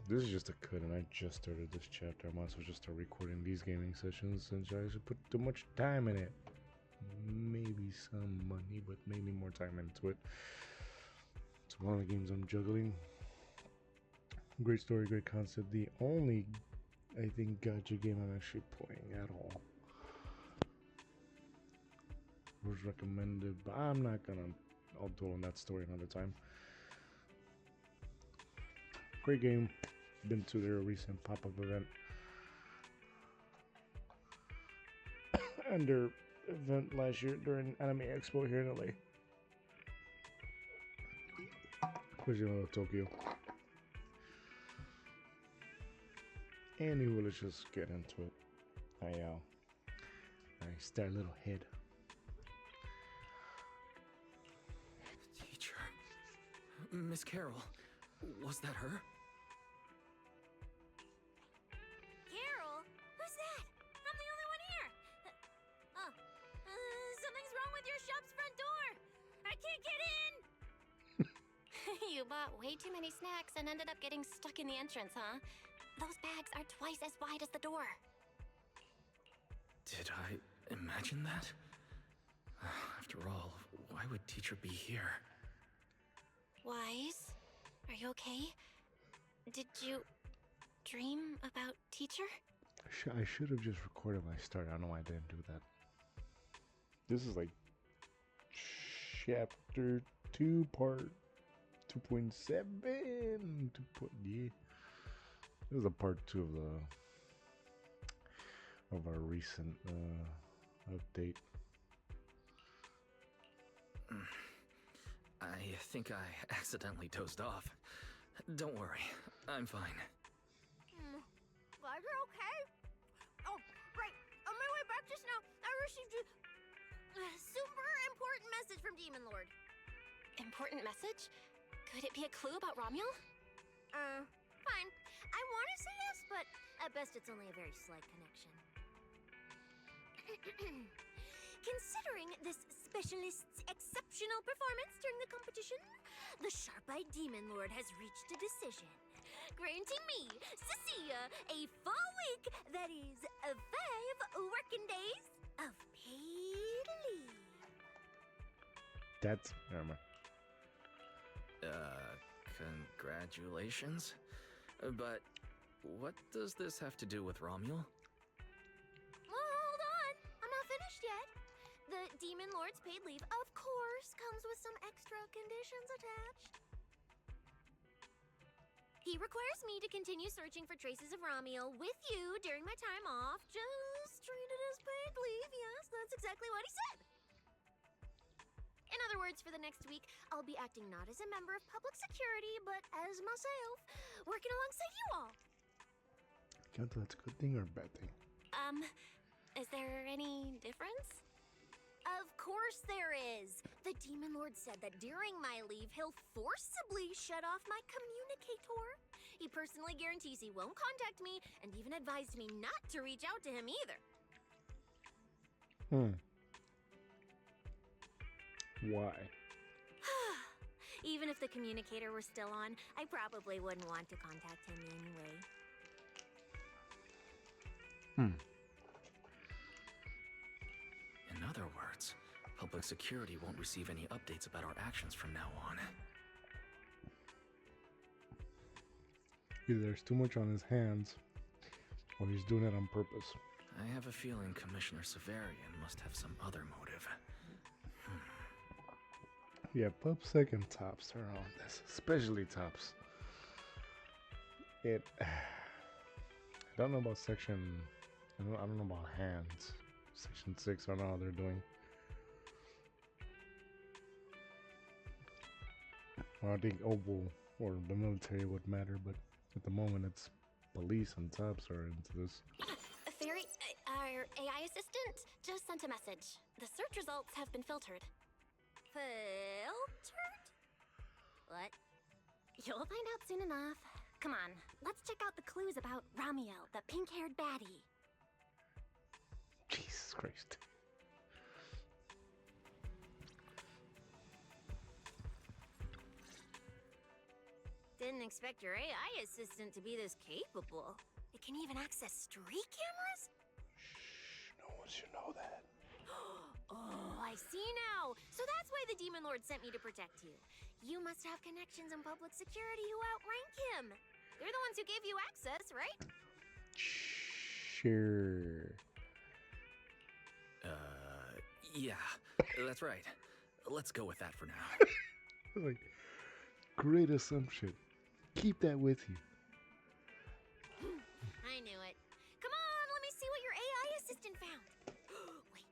This is just a cut, and I just started this chapter. I might as well just start recording these gaming sessions since I should put too much time in it. Maybe some money, but maybe more time into it. It's one of the games I'm juggling. Great story, great concept. The only, I think, gacha game I'm actually playing at all. Was recommended, but I'm not gonna. I'll dwell on that story another time. Great game. Been to their recent pop-up event. And their event last year during Anime Expo here in LA. Original Tokyo. Anyway, let's just get into it. I start a little head. Teacher. Miss Carroll. Was that her? Carol? Who's that? I'm the only one here. Something's wrong with your shop's front door. I can't get in. You bought way too many snacks and ended up getting stuck in the entrance, huh? Those bags are twice as wide as the door. Did I imagine that? After all, why would teacher be here? Wise, are you okay? Did you dream about teacher? I should have just recorded my start. I don't know why I didn't do that. This is like chapter 2, part 2.7. Yeah. This is a part 2 of our recent update. I think I accidentally dozed off. Don't worry, I'm fine. Glad you're okay. Oh, right. On my way back just now, I received a super important message from Demon Lord. Important message? Could it be a clue about Ramiel? Fine. I want to say yes, but at best it's only a very slight connection. Considering this specialist's exceptional performance during the competition, the sharp-eyed Demon Lord has reached a decision, granting me, Cecilia, a full week, that is, 5 working days of paid leave. That's never mind. Congratulations. But what does this have to do with Ramiel? Well, hold on. I'm not finished yet. The Demon Lord's paid leave, of course, comes with some extra conditions attached. He requires me to continue searching for traces of Ramiel with you during my time off. Just treat it as paid leave. Yes, that's exactly what he said. In other words, for the next week, I'll be acting not as a member of public security, but as myself, working alongside you all. Can't tell that's a good thing or a bad thing. Is there any difference? Of course there is. The Demon Lord said that during my leave, he'll forcibly shut off my communicator. He personally guarantees he won't contact me, and even advised me not to reach out to him either. Why? Even if the communicator were still on, I probably wouldn't want to contact him anyway. In other words, public security won't receive any updates about our actions from now on. Either there's too much on his hands, or he's doing it on purpose. I have a feeling Commissioner Severian must have some other motive. Yeah, PubSec and Tops are on this, especially Tops. I don't know about section. I don't know about hands. Section 6, I don't know how they're doing. Well, I think Oval or the military would matter, but at the moment it's police and Tops are into this. Fairy, our AI assistant just sent a message. The search results have been filtered. Filtered? What? You'll find out soon enough. Come on, let's check out the clues about Ramiel, the pink-haired baddie. Jesus Christ. didn't expect your AI assistant to be this capable. It can even access street cameras? Shh, no one should know that. Oh, I see now. So that's why the Demon Lord sent me to protect you. You must have connections in public security who outrank him. They're the ones who gave you access, right? Sure. Yeah, that's right. Let's go with that for now. Like, great assumption. Keep that with you. I knew it. Come on, let me see what your AI assistant found. Wait,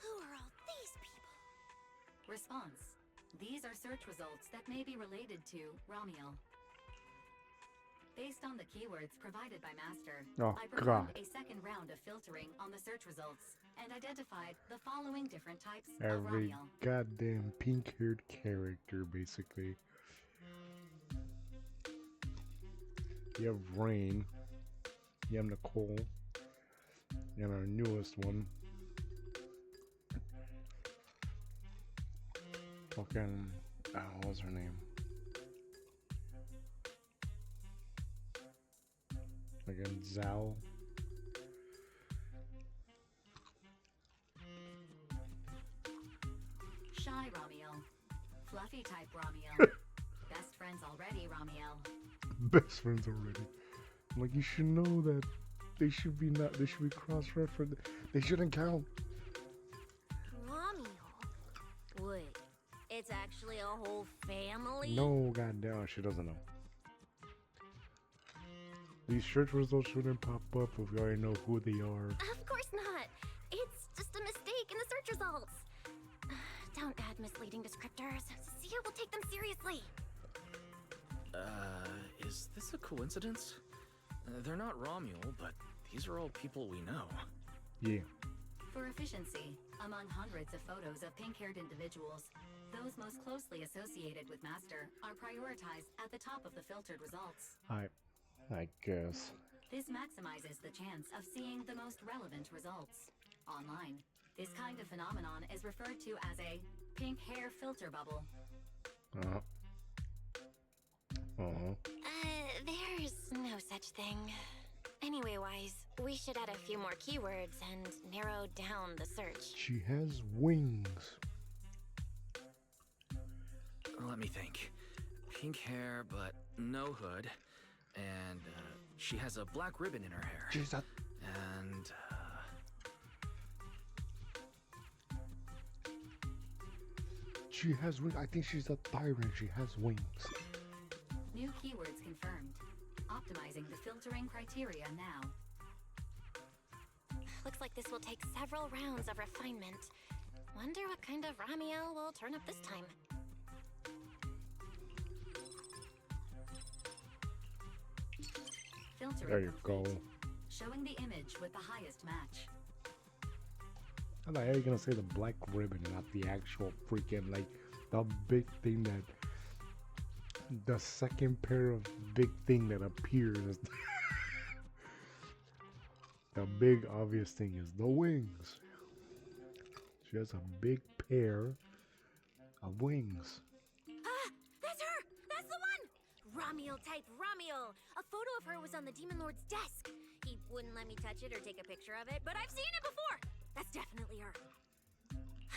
who are all these people? Response. These are search results that may be related to Ramiel. Based on the keywords provided by Master, Oh, I performed God. a second round of filtering on the search results and identified the following different types of Every Ramiel. goddamn pink-haired character, basically. You have Rain. You have Nicole. And our newest one. Fucking... what was her name? Again, Zhao. Shy Ramiel. Fluffy type Ramiel. Best friends already Ramiel. Best friends already. Like, you should know that. They should be cross-referenced. They shouldn't count. Ramiel? Wait, it's actually a whole family? No, goddamn, she doesn't know. These search results shouldn't pop up if we already know who they are. Of course not. It's just a mistake in the search results. Don't add misleading descriptors. Cecilia will take them seriously. Is this a coincidence? They're not Romuel, but these are all people we know. Yeah. For efficiency, among hundreds of photos of pink-haired individuals, those most closely associated with Master are prioritized at the top of the filtered results. I guess. This maximizes the chance of seeing the most relevant results. Online, this kind of phenomenon is referred to as a pink hair filter bubble. Uh-huh. Uh-huh. There's no such thing. Anyway, Wise, we should add a few more keywords and narrow down the search. She has wings. Let me think. Pink hair, but no hood. And she has a black ribbon in her hair. She's a... And She has wings. I think she's a tyrant. She has wings. New keywords confirmed. Optimizing the filtering criteria now. Looks like this will take several rounds of refinement. Wonder what kind of Ramiel will turn up this time. Filtering There you go. complete. Showing the image with the highest match. I thought you were gonna say the black ribbon, not the actual freaking, like, the big thing that... The second pair of big thing that appears. The big obvious thing is the wings. She has a big pair of wings. Ah, that's her! That's the one! Ramiel type Ramiel! A photo of her was on the Demon Lord's desk. He wouldn't let me touch it or take a picture of it, but I've seen it before! That's definitely her.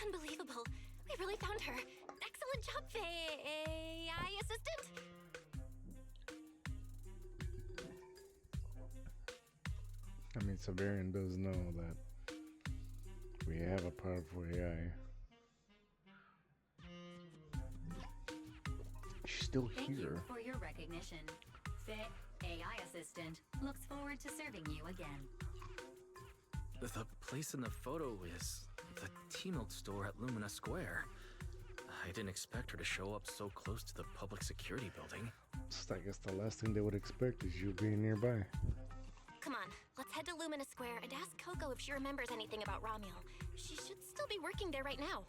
Unbelievable. We really found her. Excellent job, AI assistant. I mean, Severian does know that we have a powerful AI. She's still Thank here. you for your recognition. The AI assistant looks forward to serving you again. the place in the photo is the T-Milk store at Lumina Square. I didn't expect her to show up so close to the public security building. Just, I guess the last thing they would expect is you being nearby. Come on, let's head to Lumina Square and ask Coco if she remembers anything about Ramiel. She should still be working there right now.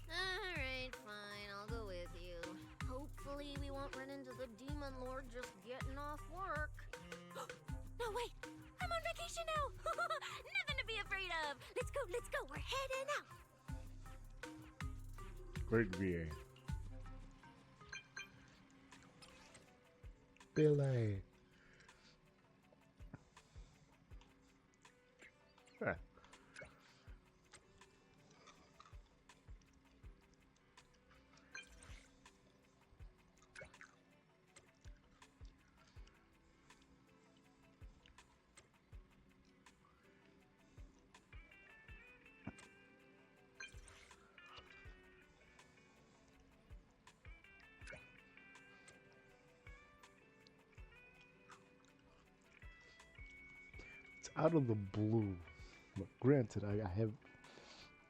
Alright, fine, I'll go with you. Hopefully we won't run into the Demon Lord just getting off work. No, wait! I'm on vacation now! Nothing to be afraid of! Let's go, we're heading out! Great VA. Billy. Ah. It's out of the blue. But granted, I have.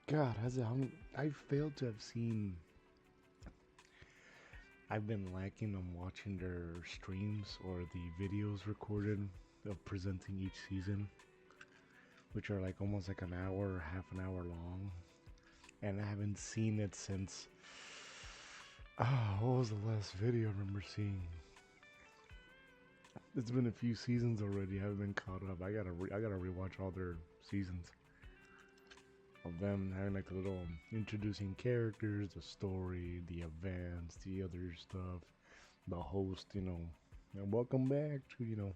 God, has it? I failed to have seen. I've been lacking on watching their streams or the videos recorded of presenting each season, which are like almost like an hour or half an hour long. And I haven't seen it since. What was the last video I remember seeing? It's been a few seasons already. I haven't been caught up. I gotta rewatch all their seasons of them having like a little introducing characters, the story, the events, the other stuff, the host, and welcome back to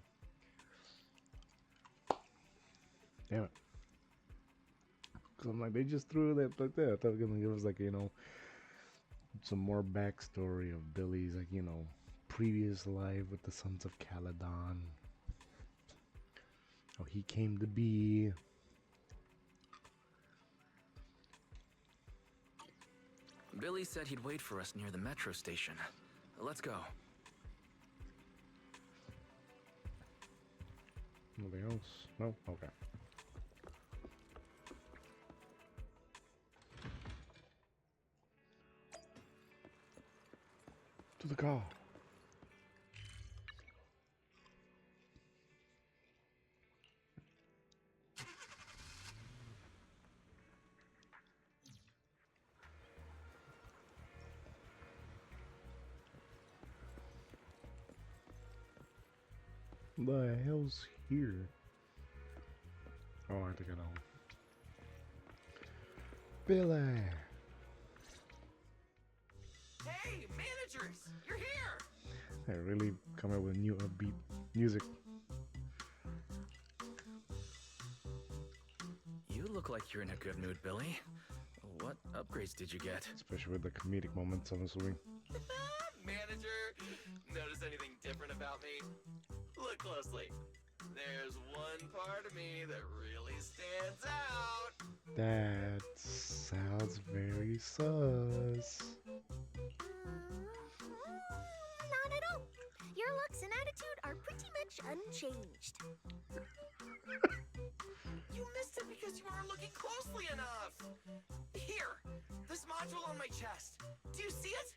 damn it. Cause I'm like, they just threw that like that. I thought it was gonna give us like some more backstory of Billy's like previous life with the Sons of Caledon, how he came to be. Billy said he'd wait for us near the metro station. Let's go. Nothing else? No? Okay. To the car. The hell's here? Oh, I have to get home. Billy! Hey, managers! You're here! I really come up with new upbeat music. You look like you're in a good mood, Billy. What upgrades did you get? Especially with the comedic moments, I'm assuming. Manager, notice anything different about me? Look closely. There's one part of me that really stands out. That sounds very sus. Not at all. Your looks and attitude are pretty much unchanged. You missed it because you weren't looking closely enough. Here, this module on my chest. Do you see it?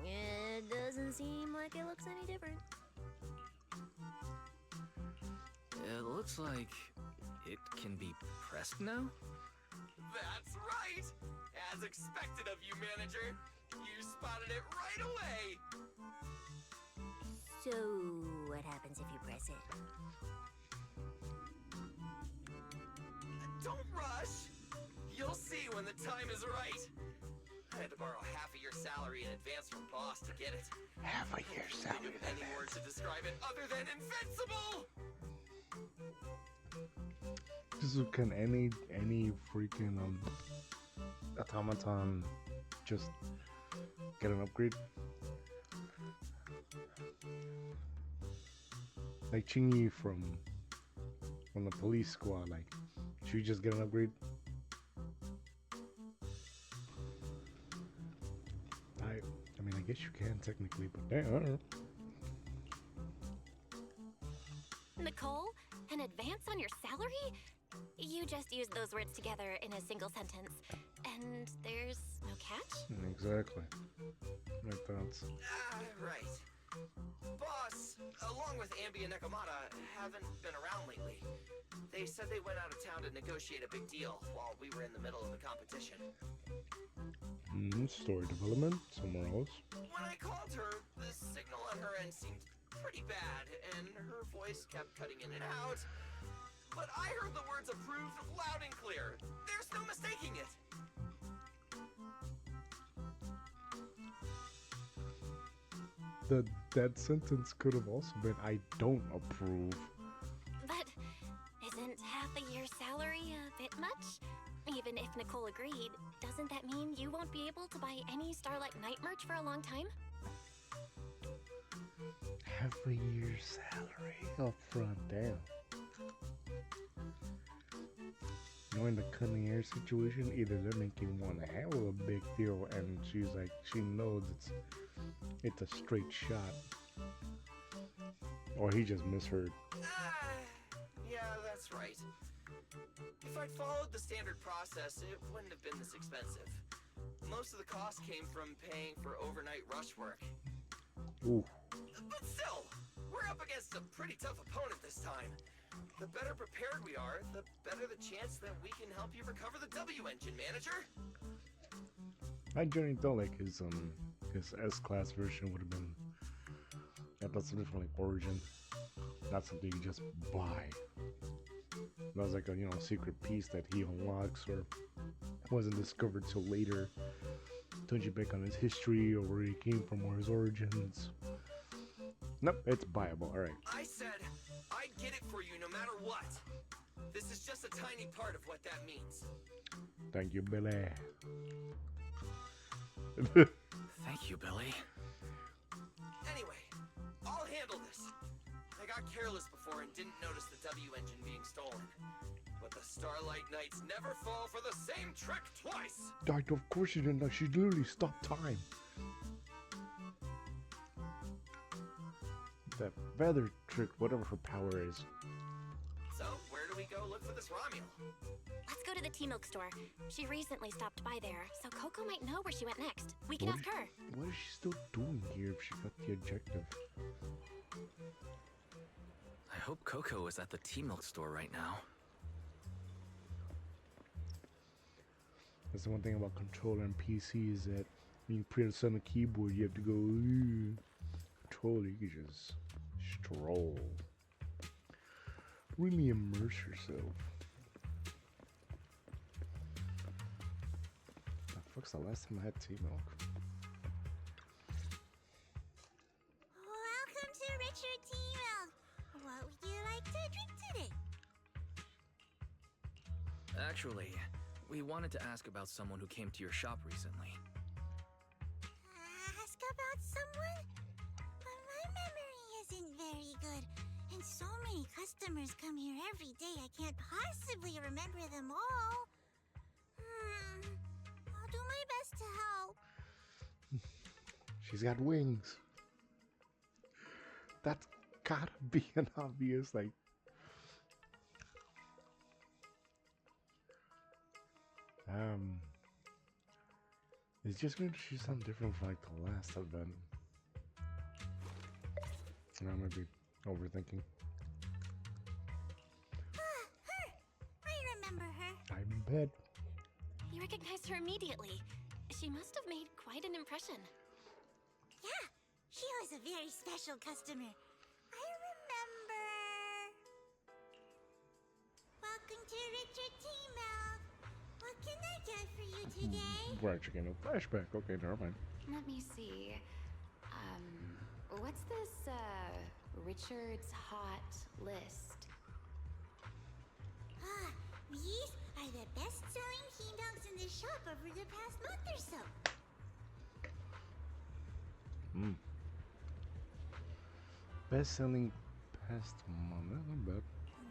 It doesn't seem like it looks any different. It looks like it can be pressed now? That's right. As expected of you, manager. You spotted it right away. So, what happens if you press it? Don't rush. You'll see when the time is right. I had to borrow half of your salary in advance from boss to get it. Half a year salary. Think of any word to describe it other than invincible. So can any freaking automaton just get an upgrade? Like Chingy from the police squad, like should we just get an upgrade? I mean I guess you can technically, but damn, I don't know. Nicole, an advance on your salary? You just used those words together in a single sentence. And there's no catch? Exactly. My thoughts. Right. Boss, along with Ambi and Nekomata, haven't been around lately. They said they went out of town to negotiate a big deal while we were in the middle of the competition. Story development somewhere else. When I called her, the signal on her end seemed pretty bad, and her voice kept cutting in and out. But I heard the words approved loud and clear. There's no mistaking it. that sentence could have also been, I don't approve. But isn't half a year's salary a bit much? Even if Nicole agreed, doesn't that mean you won't be able to buy any Starlight Night merch for a long time? Half a year's salary up front, damn. Knowing the cunning air situation, either they're making one hell of a big deal and she's like, she knows it's a straight shot. Or he just misheard. Yeah, that's right. If I'd followed the standard process, it wouldn't have been this expensive. Most of the cost came from paying for overnight rush work. Ooh. But still, we're up against a pretty tough opponent this time. The better prepared we are, the better the chance that we can help you recover the W engine, manager. I generally thought like his S-class version would have been that's something from like Origin, not something you just buy. That was like a secret piece that he unlocks or wasn't discovered till later. Don't you back on his history or where he came from or his origins. Nope, it's buyable. All right. I said I'd get it for you no matter what. This is just a tiny part of what that means. Thank you, Billy. Thank you, Billy. Anyway, I'll handle this. I got careless before and didn't notice the W engine being stolen. But the Starlight Knights never fall for the same trick twice. Of course she didn't. She literally stopped time. That feather trick, whatever her power is. So, where do we go look for this Ramiel? Let's go to the tea milk store. She recently stopped by there, so Coco might know where she went next. We can ask her. What is she still doing here if she got the objective? I hope Coco is at the tea milk store right now. That's the one thing about controller and PC is that when you press on the keyboard, you have to go controller. You can just stroll. Really immerse yourself. The fuck's the last time I had tea milk? Welcome to Richard Tea Milk. What would you like to drink today? Actually, we wanted to ask about someone who came to your shop recently. Ask about someone? But my memory isn't very good. And so many customers come here every day, I can't possibly remember them all. I'll do my best to help. She's got wings. That's gotta be an obvious, like... It's just going to do something different from like the last event. I might be overthinking. Her! I remember her. I bet. You recognized her immediately. She must have made quite an impression. Yeah, she was a very special customer. I remember. Welcome to Richard Tea Milk. What can I get for you today? We're actually getting a flashback. Okay, never mind. Let me see. What's this, Richard's Hot List? These are the best-selling tea milks in the shop over the past month or so. Best-selling past month. Not bad.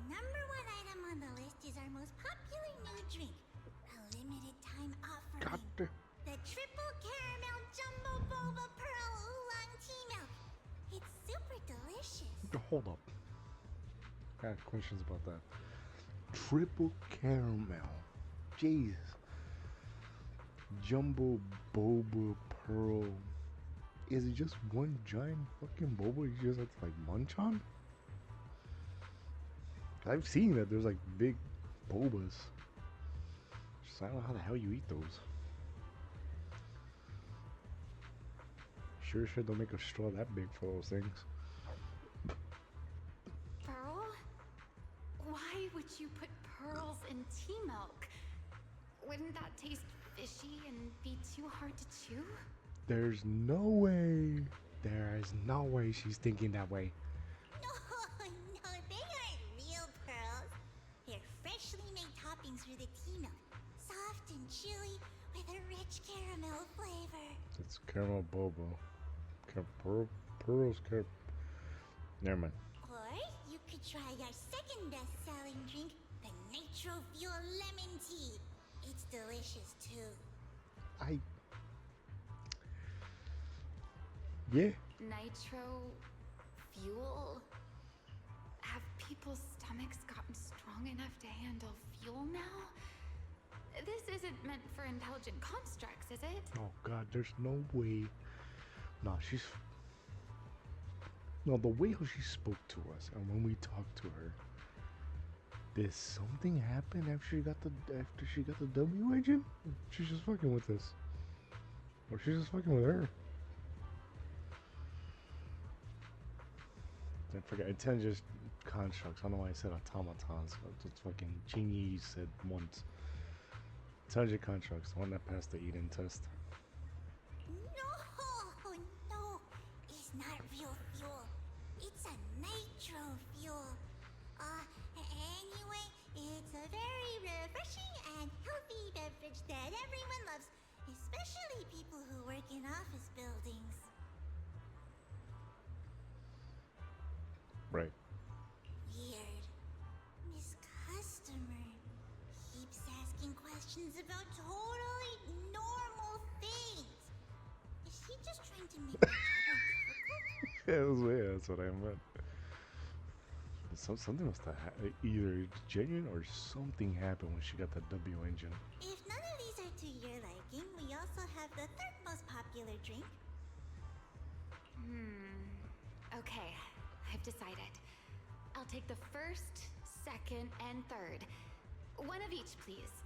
The #1 item on the list is our most popular new drink. A limited time offering. Got the... The Triple Caramel Jumbo Boba Pearl Oolong Tea Milk. It's super delicious. Hold up. I have questions about that. Triple caramel. Jeez. Jumbo boba pearl. Is it just one giant fucking boba you just have to like munch on? I've seen that there's like big bobas. Just I don't know how the hell you eat those. Sure don't make a straw that big for those things. Pearl? Why would you put pearls in tea milk? Wouldn't that taste fishy and be too hard to chew? There's no way. There is not why she's thinking that way. No, no, they aren't real pearls. They're freshly made toppings for the tea milk. Soft and chewy with a rich caramel flavor. It's caramel bobo. Pearls. Never mind. Or you could try our second best-selling drink, the Nitro Fuel Lemon Tea. It's delicious too. Yeah. Nitro fuel? Have people's stomachs gotten strong enough to handle fuel now? This isn't meant for intelligent constructs, is it? Oh God, there's no way. No, No, the way how she spoke to us and when we talked to her. Did something happen after she got the W agent? She's just fucking with us. Or she's just fucking with her. I forgot. Intelligent constructs. I don't know why I said automatons. It's fucking Genie said once. Intelligent constructs, the one that passed the Eden test. No, it's not real fuel. It's a nitro fuel. Anyway, it's a very refreshing and healthy beverage that everyone loves, especially people who work in office buildings. Right. Weird. Miss Customer keeps asking questions about totally normal things. Is she just trying to make my job more difficult? Yeah, that's what I meant. Something must have either genuine or something happened when she got the W engine. If none of these are to your liking, we also have the third most popular drink. Okay, I've decided. I'll take the first, second, and third. One of each, please.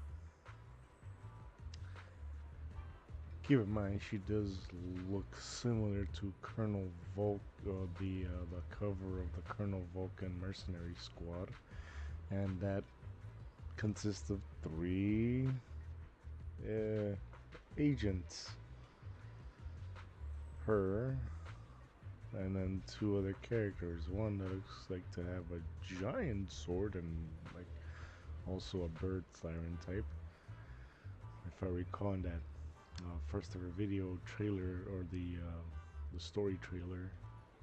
Keep in mind, she does look similar to Colonel Volk, the cover of the Colonel Vulcan Mercenary Squad, and that consists of 3 agents. Her, and then 2 other characters. One that looks like to have a giant sword and like also a bird siren type. If I recall in that first ever video trailer or the story trailer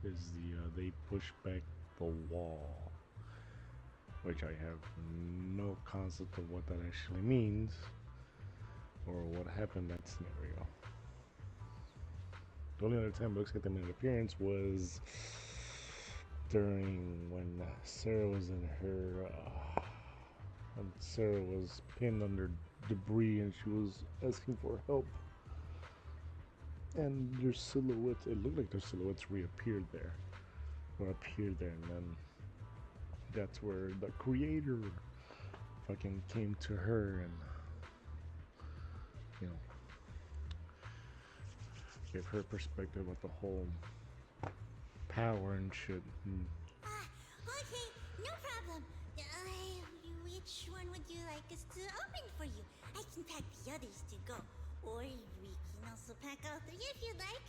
is they push back the wall, which I have no concept of what that actually means or what happened in that scenario. The only other time it looks like they made an appearance was during when Sarah was in her when Sarah was pinned under debris and she was asking for help, and their silhouettes, it looked like their silhouettes reappeared there or appeared there, and then that's where the creator fucking came to her and, you know, gave her perspective of the whole power and shit. Okay, no problem. Which one would you like us to open for you? I can pack the others to go. Or we can also pack all 3 if you'd like.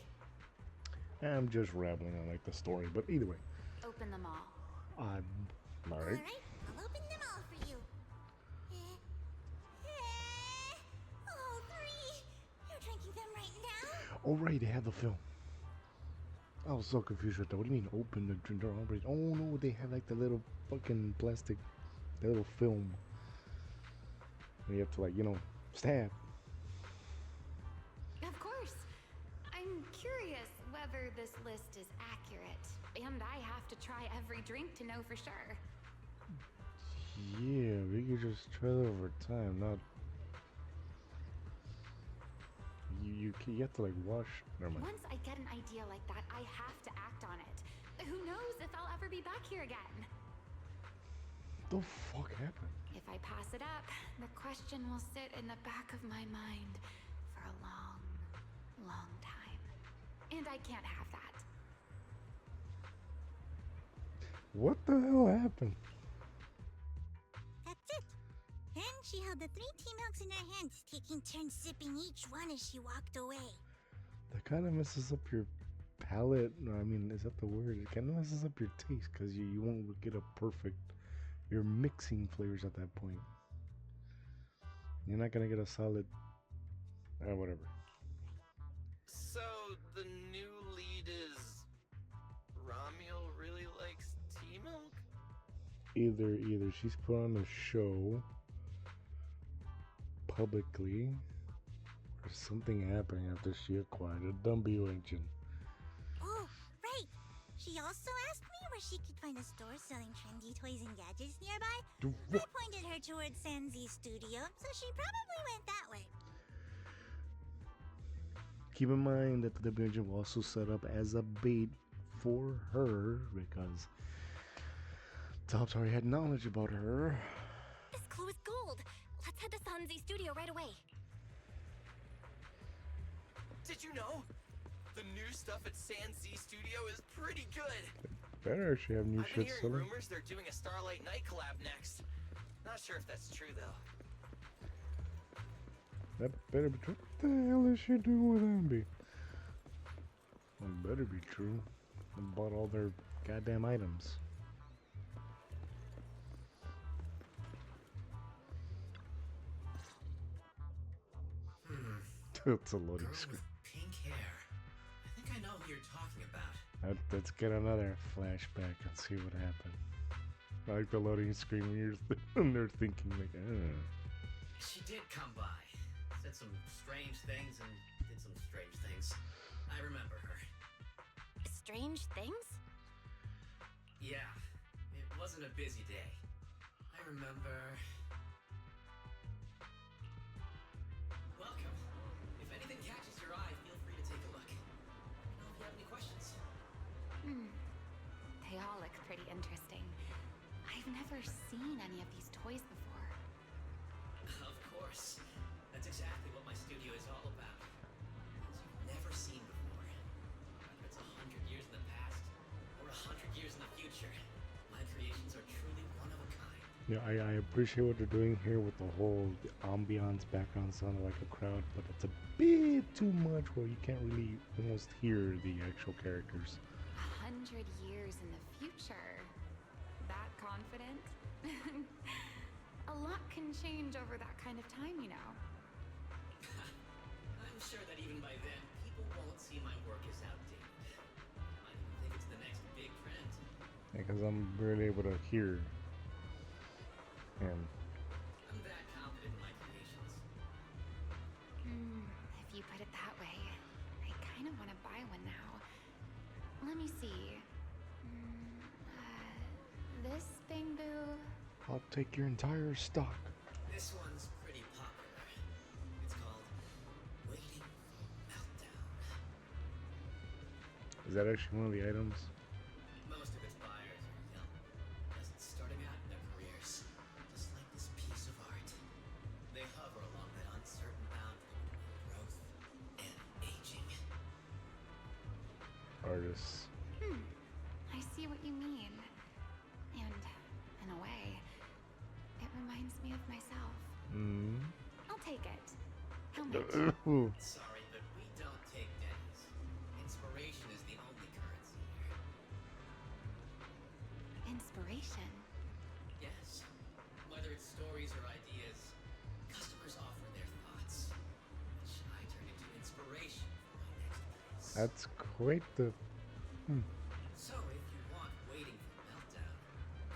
I'm just rambling on like the story, but either way. Open them all. Alright. Alright, I'll open them all for you. All 3! You're drinking them right now? Oh right, they have the film. I was so confused with that. What do you mean open the drink door already? Oh no, they have like the little fucking plastic, the little film. And you have to like, you know, stab. Of course. I'm curious whether this list is accurate. And I have to try every drink to know for sure. Yeah, we could just try it over time, not... You have to like wash... Never mind. Once I get an idea like that, I have to act on it. Who knows if I'll ever be back here again? What the fuck happened? If I pass it up, the question will sit in the back of my mind for a long, long time. And I can't have that. What the hell happened? That's it. And she held the 3 tea milks in her hands, taking turns sipping each one as she walked away. That kind of messes up your palate. No, I mean, is that the word? It kind of messes up your taste because you won't get a perfect. You're mixing flavors at that point. You're not gonna get a solid. Whatever. So the new lead is Ramiel really likes tea milk? Either she's put on a show publicly, or something happening after she acquired a Dumbio engine. Oh, right. She also asked me where she could find a store selling trendy toys and gadgets nearby. I pointed her towards Sanzi's studio, so she probably went that way. Keep in mind that the Dumbio engine was also set up as a bait for her because Tops already had knowledge about her. This clue is gold. Let's head to Sanzi's studio right away. Did you know? The new stuff at Sanzi Studio is pretty good. Better actually have new I've been shit hearing selling. rumors they're doing a Starlight Night collab next. Not sure if that's true though. That better be true. What the hell is she doing with Ambi? That better be true. I bought all their goddamn items. It's a loading Girl screen. with pink hair. I think I know who you're talking about. Let's get another flashback and see what happened. I like the loading screen when you're when they're thinking like, She did come by, said some strange things and did some strange things. I remember her. Strange things? Yeah, it wasn't a busy day. I remember... Welcome. If anything catches your eye, feel free to take a look. Let me know if you have any questions. They all look pretty interesting. I've never seen any of these toys before. Of course. That's exactly what my studio is all about. Things you've never seen before. Whether it's 100 years in the past or 100 years in the future, my creations are truly one of a kind. yeah, I appreciate what they're doing here with the whole ambiance background sounding like a crowd, but it's a bit too much where you can't really almost hear the actual characters. 100 years in the future? That confident? A lot can change over that kind of time, you know. I'm sure that even by then, people won't see my work as outdated. Might even think it's the next big trend. Because I'm barely able to hear him. I'm that confident in my creations. If you put it that way, I kind of want to buy one now. Let me see. This bamboo. I'll take your entire stock. This one's pretty popular. It's called Waiting for Meltdown. Is that actually one of the items? Most of its buyers are young, just starting out in their careers, just like this piece of art. They hover along that uncertain boundary between growth and aging. Artists. I see what you mean. And, in a way, it reminds me of myself. I'll take it. How much? Ooh. Sorry, but we don't take pennies. Inspiration is the only currency here. Inspiration. Yes. Whether it's stories or ideas, customers offer their thoughts, which I turn into inspiration for my next piece. That's quite the. So if you want Waiting for Meltdown,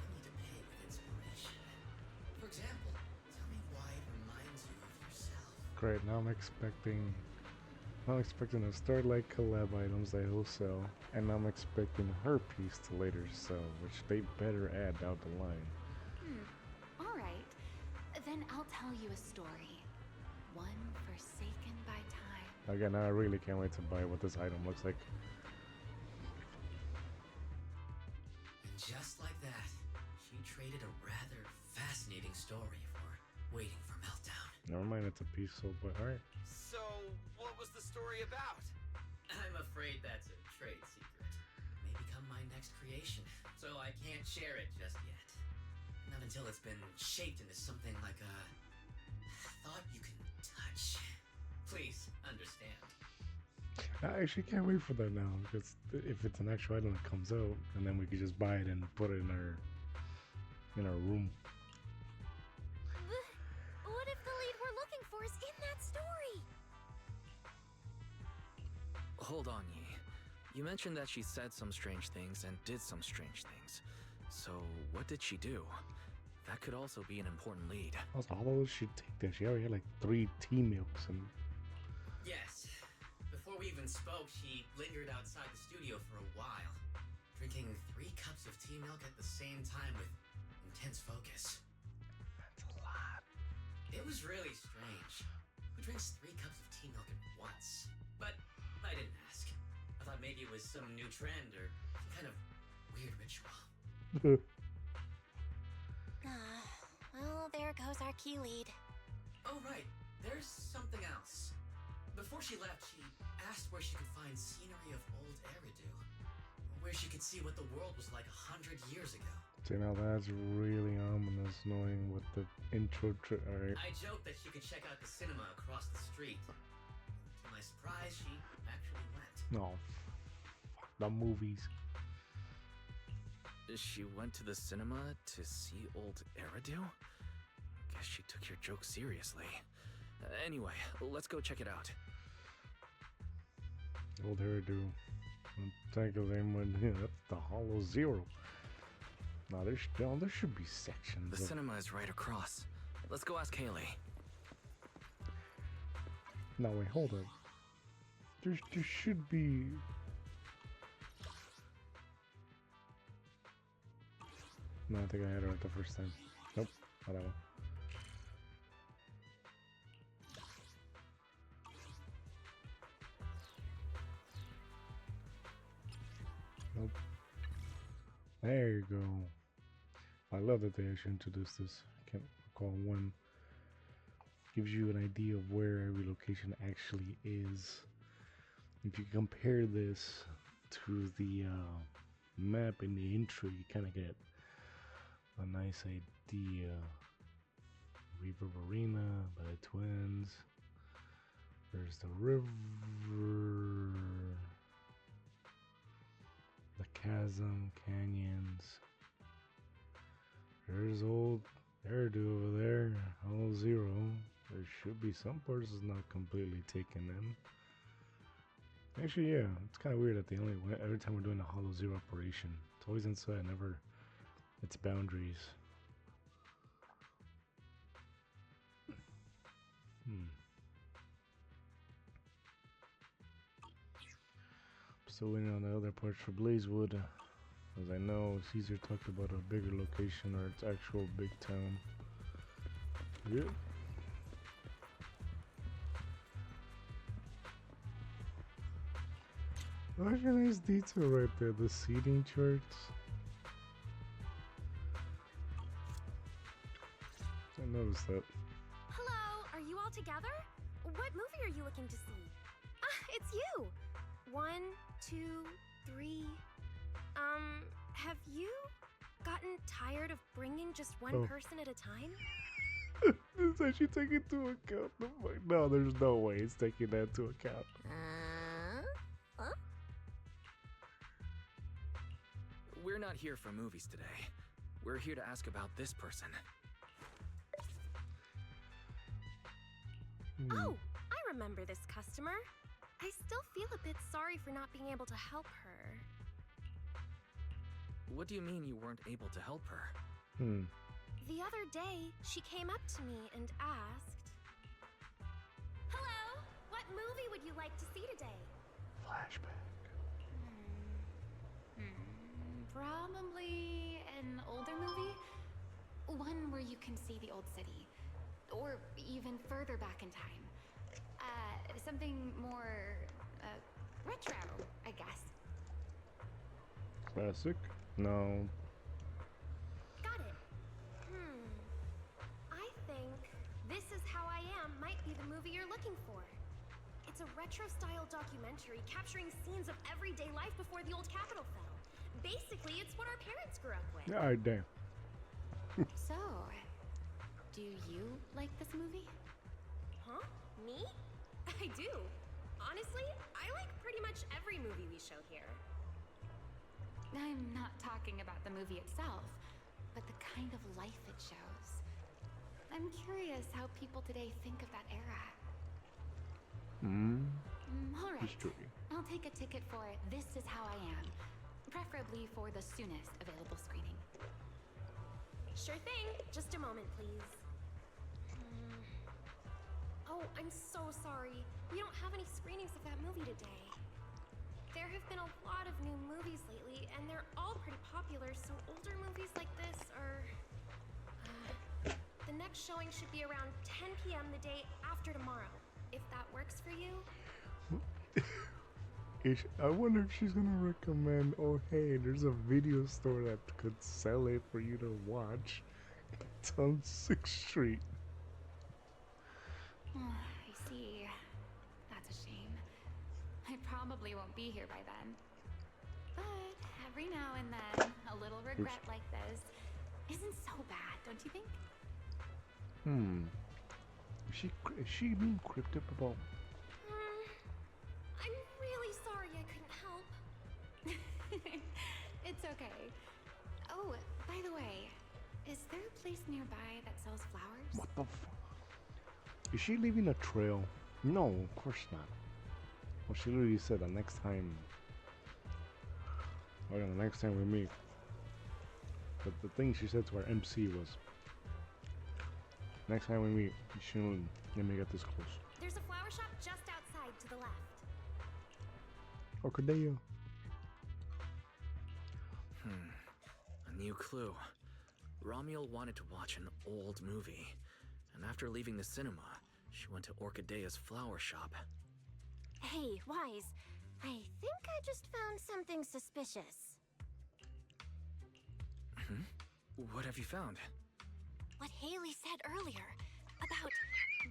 you need to pay with inspiration. For example, tell me why it reminds you of yourself. Great, now I'm expecting a Starlight collab items that he'll sell, and I'm expecting her piece to later sell, which they better add down the line. All right. Then I'll tell you a story. One forsaken by time. Again, I really can't wait to buy what this item looks like. And just like that, she traded a rather fascinating story for Waiting for Meltdown. Never mind, it's a piece sold, but alright. So, what was the story about? I'm afraid that's a trade secret. May become my next creation, so I can't share it just yet. Not until it's been shaped into something like a thought you can touch. Please understand. I actually can't wait for that now, because if it's an actual item that comes out, and then we could just buy it and put it in our room. What if the lead we're looking for is in that story? Hold on, Yi. You mentioned that she said some strange things and did some strange things. So, what did she do? That could also be an important lead. Also, how long should take that? She already had like 3 tea milks and. Yes. Before we even spoke, she lingered outside the studio for a while, drinking 3 cups of tea milk at the same time with intense focus. That's a lot. It was really strange. Who drinks 3 cups of tea milk at once? But I didn't ask. I thought maybe it was some new trend or some kind of weird ritual. Well, there goes our key lead. Oh, right. There's something else. Before she left, she asked where she could find scenery of old Eridu. Where she could see what the world was like 100 years ago. See, now that's really ominous, knowing what the intro. Alright. I joked that she could check out the cinema across the street. To my surprise, she actually went. No. Fuck the movies. She went to the cinema to see old Eridu? Guess she took your joke seriously. Anyway, let's go check it out. Old Eridu. Think of them when that's the Hollow Zero. Now there should be sections. The cinema is right across. Let's go ask Haley. No, wait, hold up. There should be. No, I think I had it right the first time. Nope, whatever. Nope. There you go. I love that they actually introduced this. I can't recall when. Gives you an idea of where every location actually is. If you compare this to the map in the intro, you kind of get a nice idea. Reverberina by the Twins. There's the river. The chasm, canyons. There's old Eridu over there. Hollow Zero. There should be some parts not completely taken in. Actually, yeah, it's kind of weird that they only went every time we're doing a Hollow Zero operation. It's always inside, never its boundaries. Still waiting on the other parts for Blazewood. As I know, Caesar talked about a bigger location or its actual big town. Yeah. That's a nice detail right there, the seating charts. I noticed that. Hello, are you all together? What movie are you looking to see? Ah, it's you! 1, 2, 3. Have you gotten tired of bringing just one person at a time? It's actually taking into account. No, there's no way it's taking that into account. Huh? We're not here for movies today. We're here to ask about this person. Oh, I remember this customer. I still feel a bit sorry for not being able to help her. What do you mean you weren't able to help her? The other day, she came up to me and asked, "Hello, what movie would you like to see today?" Flashback. Probably an older movie. One where you can see the old city. Or even further back in time. Something more, retro, I guess. Classic? No. Got it. I think This Is How I Am might be the movie you're looking for. It's a retro-style documentary capturing scenes of everyday life before the old capital fell. Basically, it's what our parents grew up with. Yeah, damn. So, do you like this movie? Huh? Me? I do. Honestly, I like pretty much every movie we show here. I'm not talking about the movie itself, but the kind of life it shows. I'm curious how people today think of that era. All right. History. I'll take a ticket for This Is How I Am, preferably for the soonest available screening. Sure thing. Just a moment, please. Oh, I'm so sorry. We don't have any screenings of that movie today. There have been a lot of new movies lately, and they're all pretty popular, so older movies like this are... the next showing should be around 10 p.m. the day after tomorrow, if that works for you. I wonder if she's gonna recommend, oh hey, there's a video store that could sell it for you to watch. It's on 6th Street. I see. That's a shame. I probably won't be here by then. But every now and then, a little regret like this isn't so bad, don't you think? Is she being cryptic about? I'm really sorry I couldn't help. It's okay. Oh, by the way, is there a place nearby that sells flowers? What the fuck? Is she leaving a trail? No, of course not. Well, she literally said the next time. Oh yeah, the next time we meet. But the thing she said to our MC was, next time we meet, you shouldn't let me get this close. There's a flower shop just outside to the left. Oh, Cordelia. A new clue. Ramiel wanted to watch an old movie, and after leaving the cinema, she went to Orchidea's flower shop. Hey, Wise. I think I just found something suspicious. What have you found? What Haley said earlier about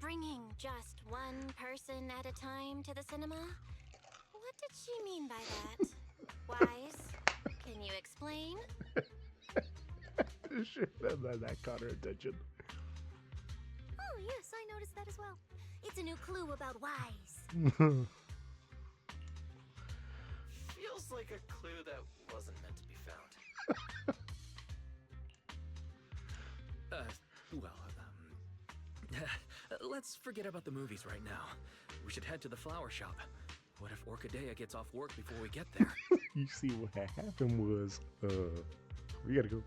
bringing just one person at a time to the cinema. What did she mean by that? Wise, can you explain? That caught her attention. Oh, yes, I noticed that as well. It's a new clue about Wise. Feels like a clue that wasn't meant to be found. Let's forget about the movies right now. We should head to the flower shop. What if Orchidea gets off work before we get there? You see, what happened was, we gotta go.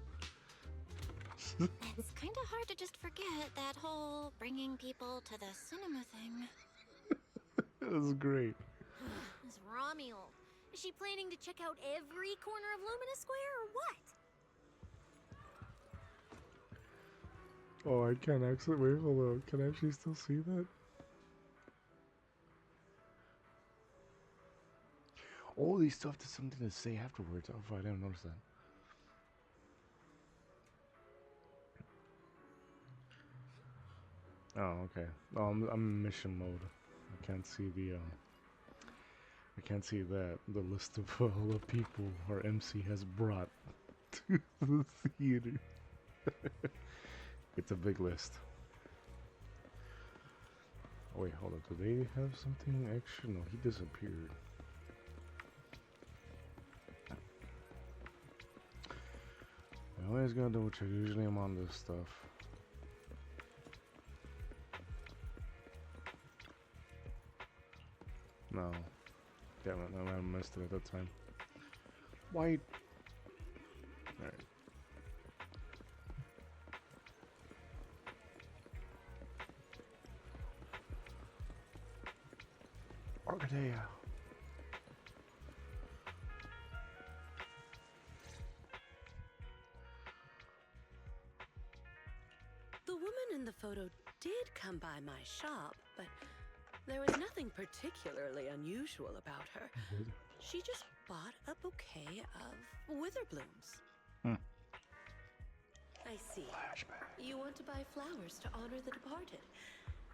It's kind of hard to just forget that whole bringing people to the cinema thing. That was great. This Ramiel. Is she planning to check out every corner of Lumina Square or what? Oh, I can't actually, wait, hold on. Can I actually still see that? All these stuff, there's something to say afterwards. Oh, I didn't notice that. Oh, okay. Oh, I'm in mission mode. I can't see the, I can't see that, the list of all the people our MC has brought to the theater. It's a big list. Oh wait, hold on. Do they have something extra? No, he disappeared. I always gotta double check. Usually I'm on this stuff. No. Damn it, no, I missed it at that time. White. Alright. Orchidea. The woman in the photo did come by my shop, but there was nothing particularly unusual about her. She just bought a bouquet of wither blooms. I see. You want to buy flowers to honor the departed.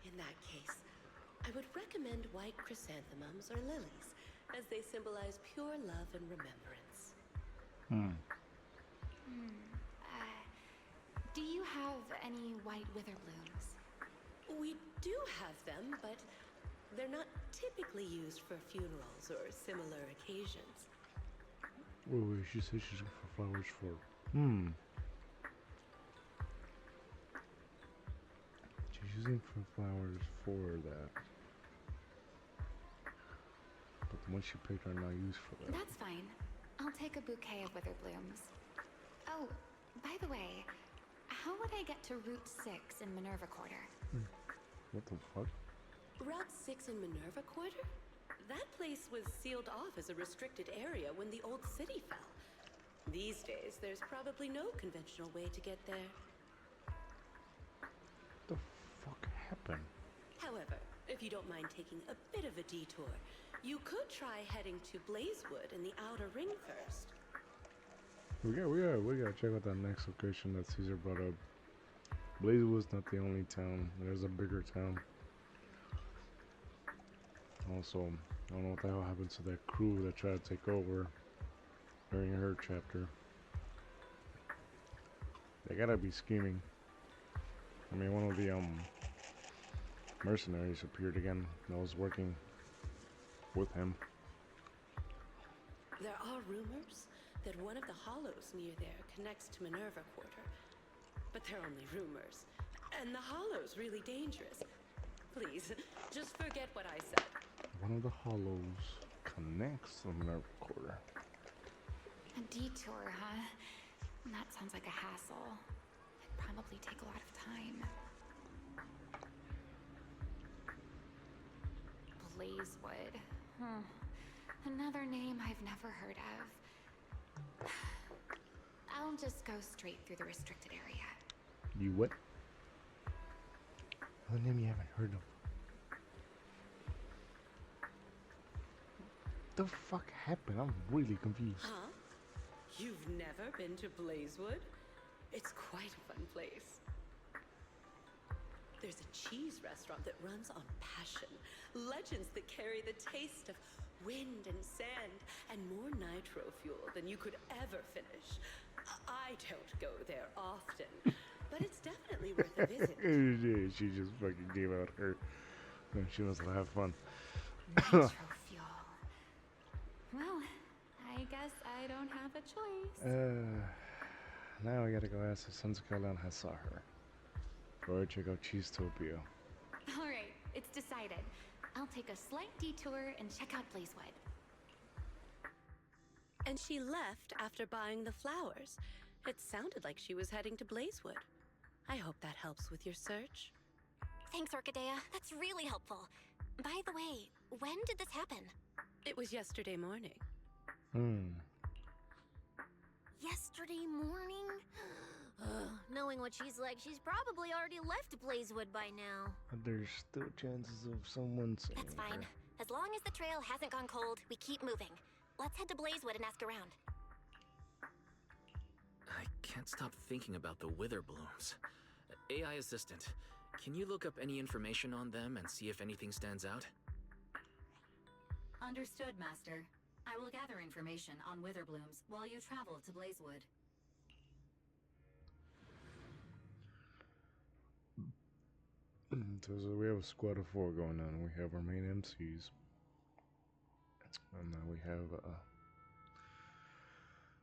In that case, I would recommend white chrysanthemums or lilies, as they symbolize pure love and remembrance. Do you have any white wither blooms? We do have them, but They're not typically used for funerals or similar occasions. Wait, she said she's looking for flowers for. She's using for flowers for that. But the ones she picked are not used for that. That's fine. I'll take a bouquet of wither blooms. Oh, by the way, how would I get to Route 6 in Minerva Quarter? What the fuck? Route 6 in Minerva Quarter? That place was sealed off as a restricted area when the old city fell. These days, there's probably no conventional way to get there. What the fuck happened? However, if you don't mind taking a bit of a detour, you could try heading to Blazewood in the Outer Ring first. We gotta check out that next location that Caesar brought up. Blazewood's not the only town. There's a bigger town. Also, I don't know what the hell happened to that crew that tried to take over during her chapter. They gotta be scheming. I mean, one of the mercenaries appeared again that was working with him. There are rumors that one of the hollows near there connects to Minerva Quarter. But they're only rumors. And the hollow's really dangerous. Please, just forget what I said. One of the hollows connects to Minerva Quarter. A detour, huh? That sounds like a hassle. It'd probably take a lot of time. Blazewood. Another name I've never heard of. I'll just go straight through the restricted area. You what? A name you haven't heard of. The fuck happened? I'm really confused. Huh? You've never been to Blazewood? It's quite a fun place. There's a cheese restaurant that runs on passion. Legends that carry the taste of wind and sand and more nitro fuel than you could ever finish. I don't go there often, but it's definitely worth a visit. She just fucking gave out her. She must have fun. Nitro fuel. Well, I guess I don't have a choice. Now I gotta go ask if Sunset has saw her. Or check out Cheesetopia. Alright, it's decided. I'll take a slight detour and check out Blazewood. And she left after buying the flowers. It sounded like she was heading to Blazewood. I hope that helps with your search. Thanks, Orchidea. That's really helpful. By the way, when did this happen? It was yesterday morning. Yesterday morning? Knowing what she's like, she's probably already left Blazewood by now. There's still chances of someone seeing That's fine. her. As long as the trail hasn't gone cold, we keep moving. Let's head to Blazewood and ask around. I can't stop thinking about the wither blooms. AI assistant, can you look up any information on them and see if anything stands out? Understood, Master. I will gather information on wither blooms while you travel to Blazewood. So we have a squad of 4 going on. We have our main MCs. And now we have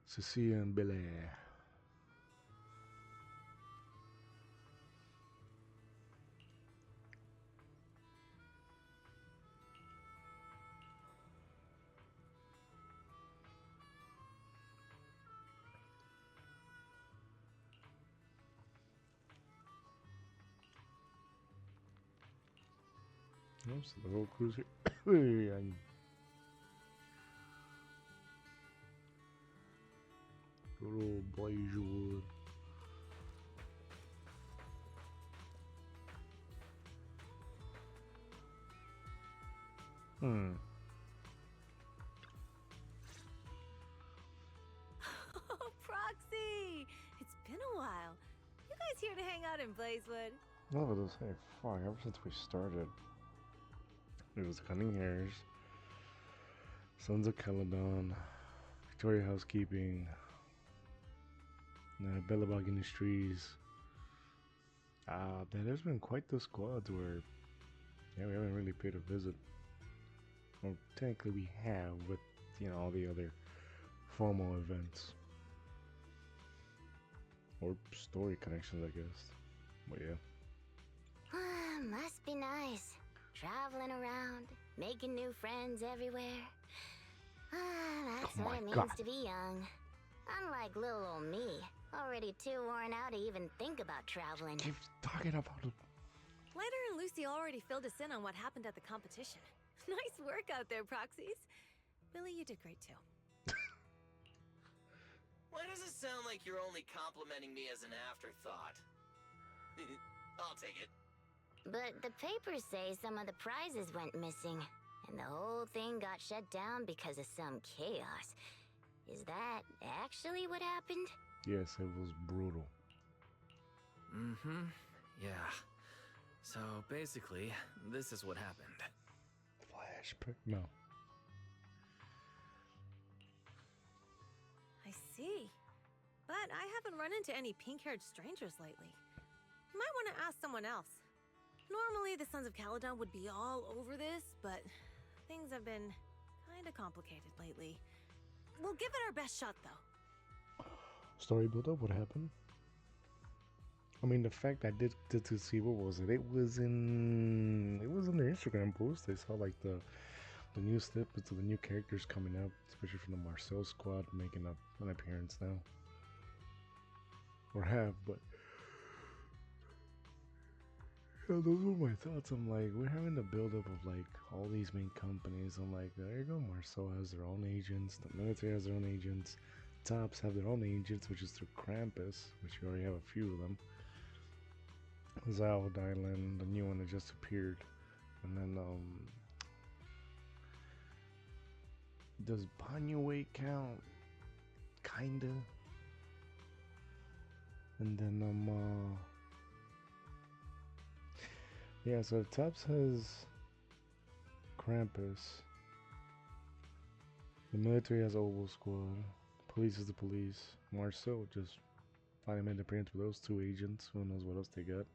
Cecilia and Billy. Oops, the whole crew's here. Good old Blazewood. Oh, Proxy! It's been a while. You guys here to hang out in Blazewood? No, but this, hey, fuck, ever since we started. It was Cunning Hairs, Sons of Caledon, Victoria Housekeeping, Bellabog Industries. There's been quite the squads where Yeah, we haven't really paid a visit. Well, technically we have, with, you know, all the other formal events. Or story connections, I guess. But yeah. Must be nice. Traveling around, making new friends everywhere. That's Oh what my it means God. to be young. Unlike little old me, already too worn out to even think about traveling. Keep talking about it. Letter and Lucy already filled us in on what happened at the competition. Nice work out there, Proxies. Billy, you did great too. Why does it sound like you're only complimenting me as an afterthought? I'll take it. But the papers say some of the prizes went missing, and the whole thing got shut down because of some chaos. Is that actually what happened? Yes, it was brutal. Mm-hmm. Yeah. So basically, this is what happened. Flashback? No. I see. But I haven't run into any pink-haired strangers lately. You might want to ask someone else. Normally, the Sons of Caledon would be all over this, but things have been kind of complicated lately. We'll give it our best shot, though. Story build up, what happened? I mean, the fact I did to see, what was it? It was in their Instagram post. I saw like the new snippets of the new characters coming up, especially from the Marcel squad making up an appearance now. Or have, but yeah, those were my thoughts. I'm like, we're having the build up of like all these main companies. I'm like, there you go, Marcel has their own agents, the military has their own agents, Tops have their own agents, which is through Krampus, which you already have a few of them. Zald Island, the new one that just appeared. And then does Banyue count? Kinda. And then yeah, so Tops has Krampus. The military has Oval Squad. Police is the police. Marcel just finally made an appearance with those two agents. Who knows what else they got?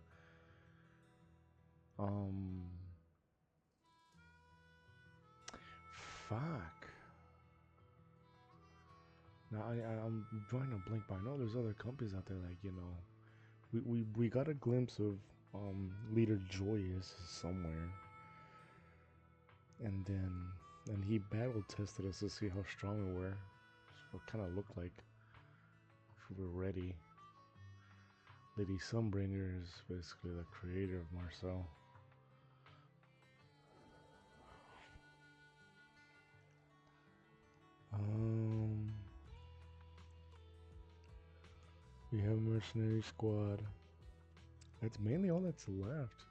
Fuck. Now I'm drawing a blank, but I know there's other companies out there, like, you know, we got a glimpse of leader Joyous somewhere, and he battle tested us to see how strong we were, what kind of looked like if we were ready. Lady Sunbringer is basically the creator of Marcel. We have Mercenary Squad. That's mainly all that's left.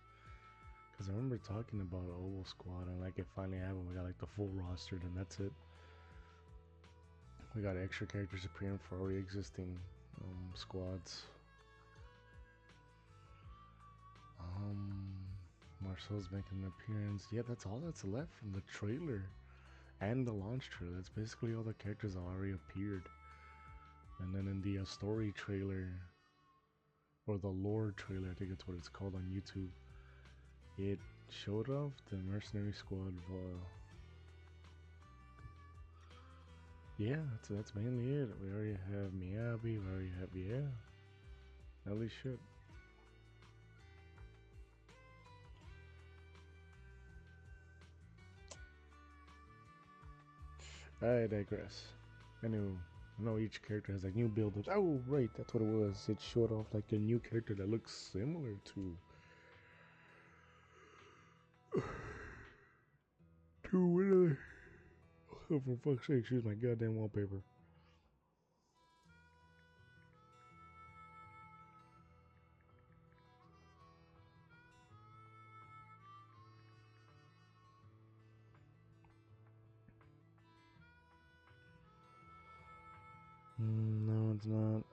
Because I remember talking about Oval Squad, and like it finally happened. We got like the full roster, and that's it. We got extra characters appearing for already existing squads. Marcel's making an appearance. Yeah, that's all that's left from the trailer and the launch trailer. That's basically all the characters that already appeared. And then in the story trailer, or the lore trailer, I think that's what it's called on YouTube, it showed off the Mercenary Squad. Yeah, that's mainly it. We already have Miyabi, we already have, yeah, holy shit. I digress. Anyway, I know each character has like new build-ups. Oh, right, that's what it was. It showed off like a new character that looks similar to what are they? Oh, for fuck's sake, excuse my goddamn wallpaper. No, it's not.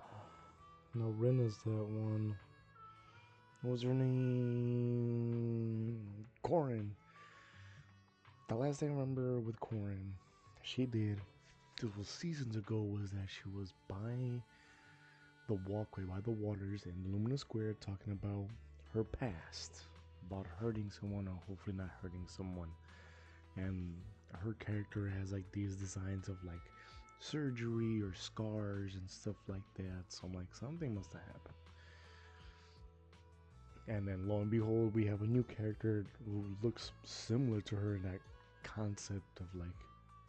No, Rena's that one. What was her name? Corin. The last thing I remember with Corin, she did, this was seasons ago, was that she was by the walkway, by the waters in Luminous Square, talking about her past, about hurting someone or hopefully not hurting someone. And her character has like these designs of like surgery or scars and stuff like that. So I'm like, something must have happened. And then lo and behold, we have a new character who looks similar to her in that concept of like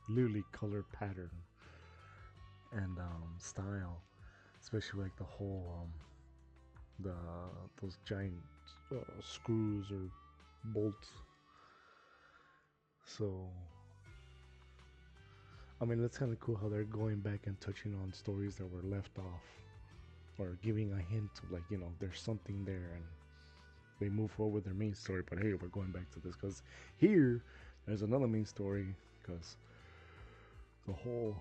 literally color pattern and style, especially like the whole those giant screws or bolts. So I mean, that's kind of cool how they're going back and touching on stories that were left off, or giving a hint of like, you know, there's something there, and they move forward with their main story. But hey, we're going back to this because here there's another main story, because the whole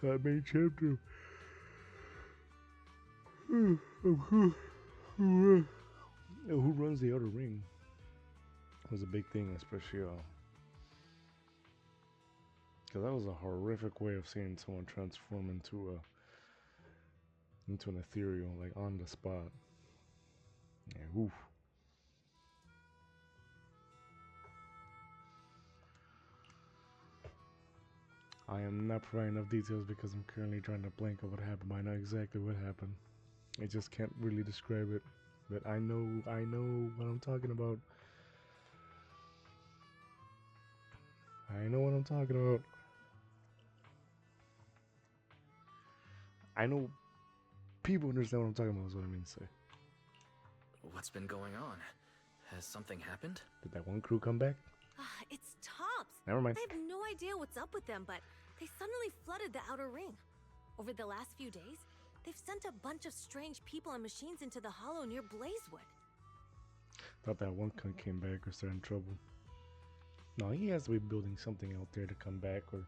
main chapter of who runs the Outer Ring was a big thing, especially because that was a horrific way of seeing someone transform into an ethereal, like on the spot. Yeah, oof. I am not providing enough details because I'm currently trying to blank on what happened, but I know exactly what happened. I just can't really describe it, but I know what I'm talking about. I know what I'm talking about. I know people understand what I'm talking about, is what I mean to say. What's been going on? Has something happened? Did that one crew come back? It's Tops. Never mind. I have no idea what's up with them, but they suddenly flooded the Outer Ring. Over the last few days, they've sent a bunch of strange people and machines into the hollow near Blazewood. Thought that one cunt came back or started in trouble. No, he has to be building something out there to come back or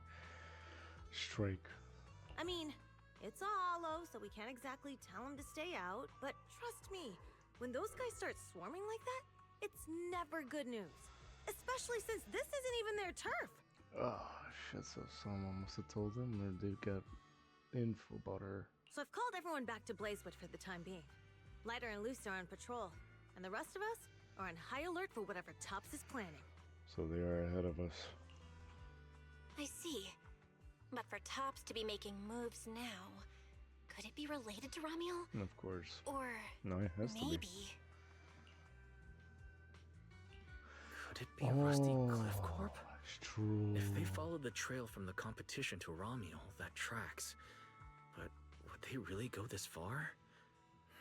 strike. I mean, it's a hollow, so we can't exactly tell them to stay out, but trust me, when those guys start swarming like that, it's never good news. Especially since this isn't even their turf. Oh, shit, so someone must have told them, or they got info about her. So I've called everyone back to Blazewood for the time being. Lighter and Loose are on patrol, and the rest of us are on high alert for whatever Tops is planning. So they are ahead of us. I see. But for Tops to be making moves now, could it be related to Ramiel? Of course. Or no, it has maybe. to be. Could it be Rusty Cliff Corp? It's true. If they followed the trail from the competition to Ramiel, that tracks. But would they really go this far?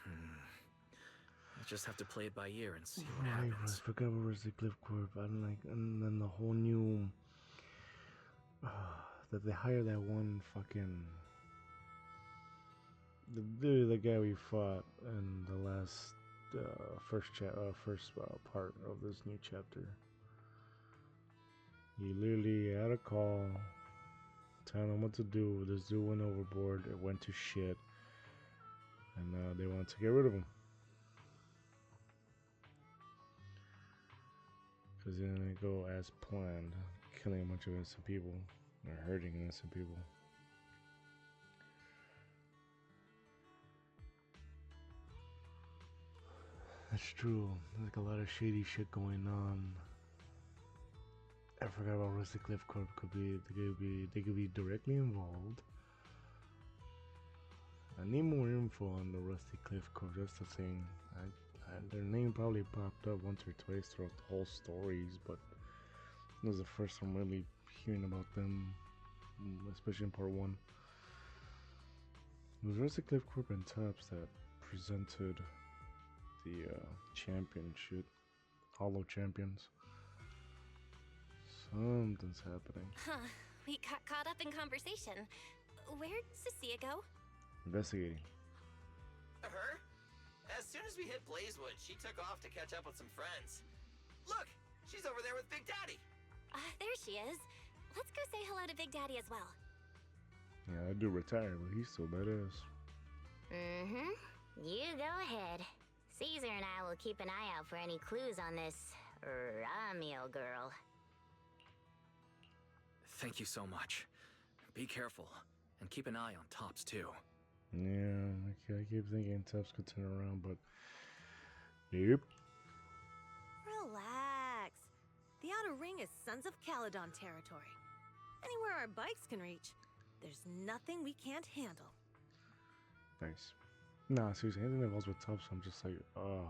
I'll just have to play it by ear and see what happens. I forgot what was the Cliff Corp. I don't like, and then the whole new that they hired that one fucking the guy we fought in the last first part of this new chapter. He literally had a call telling him what to do. This dude went overboard. It went to shit, and they wanted to get rid of him. Because it didn't go as planned, killing a bunch of innocent people, or hurting innocent people. That's true. There's like a lot of shady shit going on. I forgot about Rusty Cliff Corp. They could be directly involved. I need more info on the Rusty Cliff Corp. That's the thing. Their name probably popped up once or twice throughout the whole stories, but this was the first time really hearing about them, especially in part 1. It was Rusty Cliff Corp and Tops that presented the championship, Hollow Champions. Something's happening. Huh. We got caught up in conversation. Where'd Cecilia go? Investigating. Her? As soon as we hit Blazewood, she took off to catch up with some friends. Look! She's over there with Big Daddy! There she is. Let's go say hello to Big Daddy as well. Yeah, I do retire, but he's still badass. Mm-hmm. You go ahead. Caesar and I will keep an eye out for any clues on this Ramiel girl. Thank you so much. Be careful, and keep an eye on Tops too. Yeah, I keep thinking Tops could turn around, but yep. Relax. The Outer Ring is Sons of Caledon territory. Anywhere our bikes can reach, there's nothing we can't handle. Nice. Nah, seriously, anything that involves with Tubs, I'm just like, oh.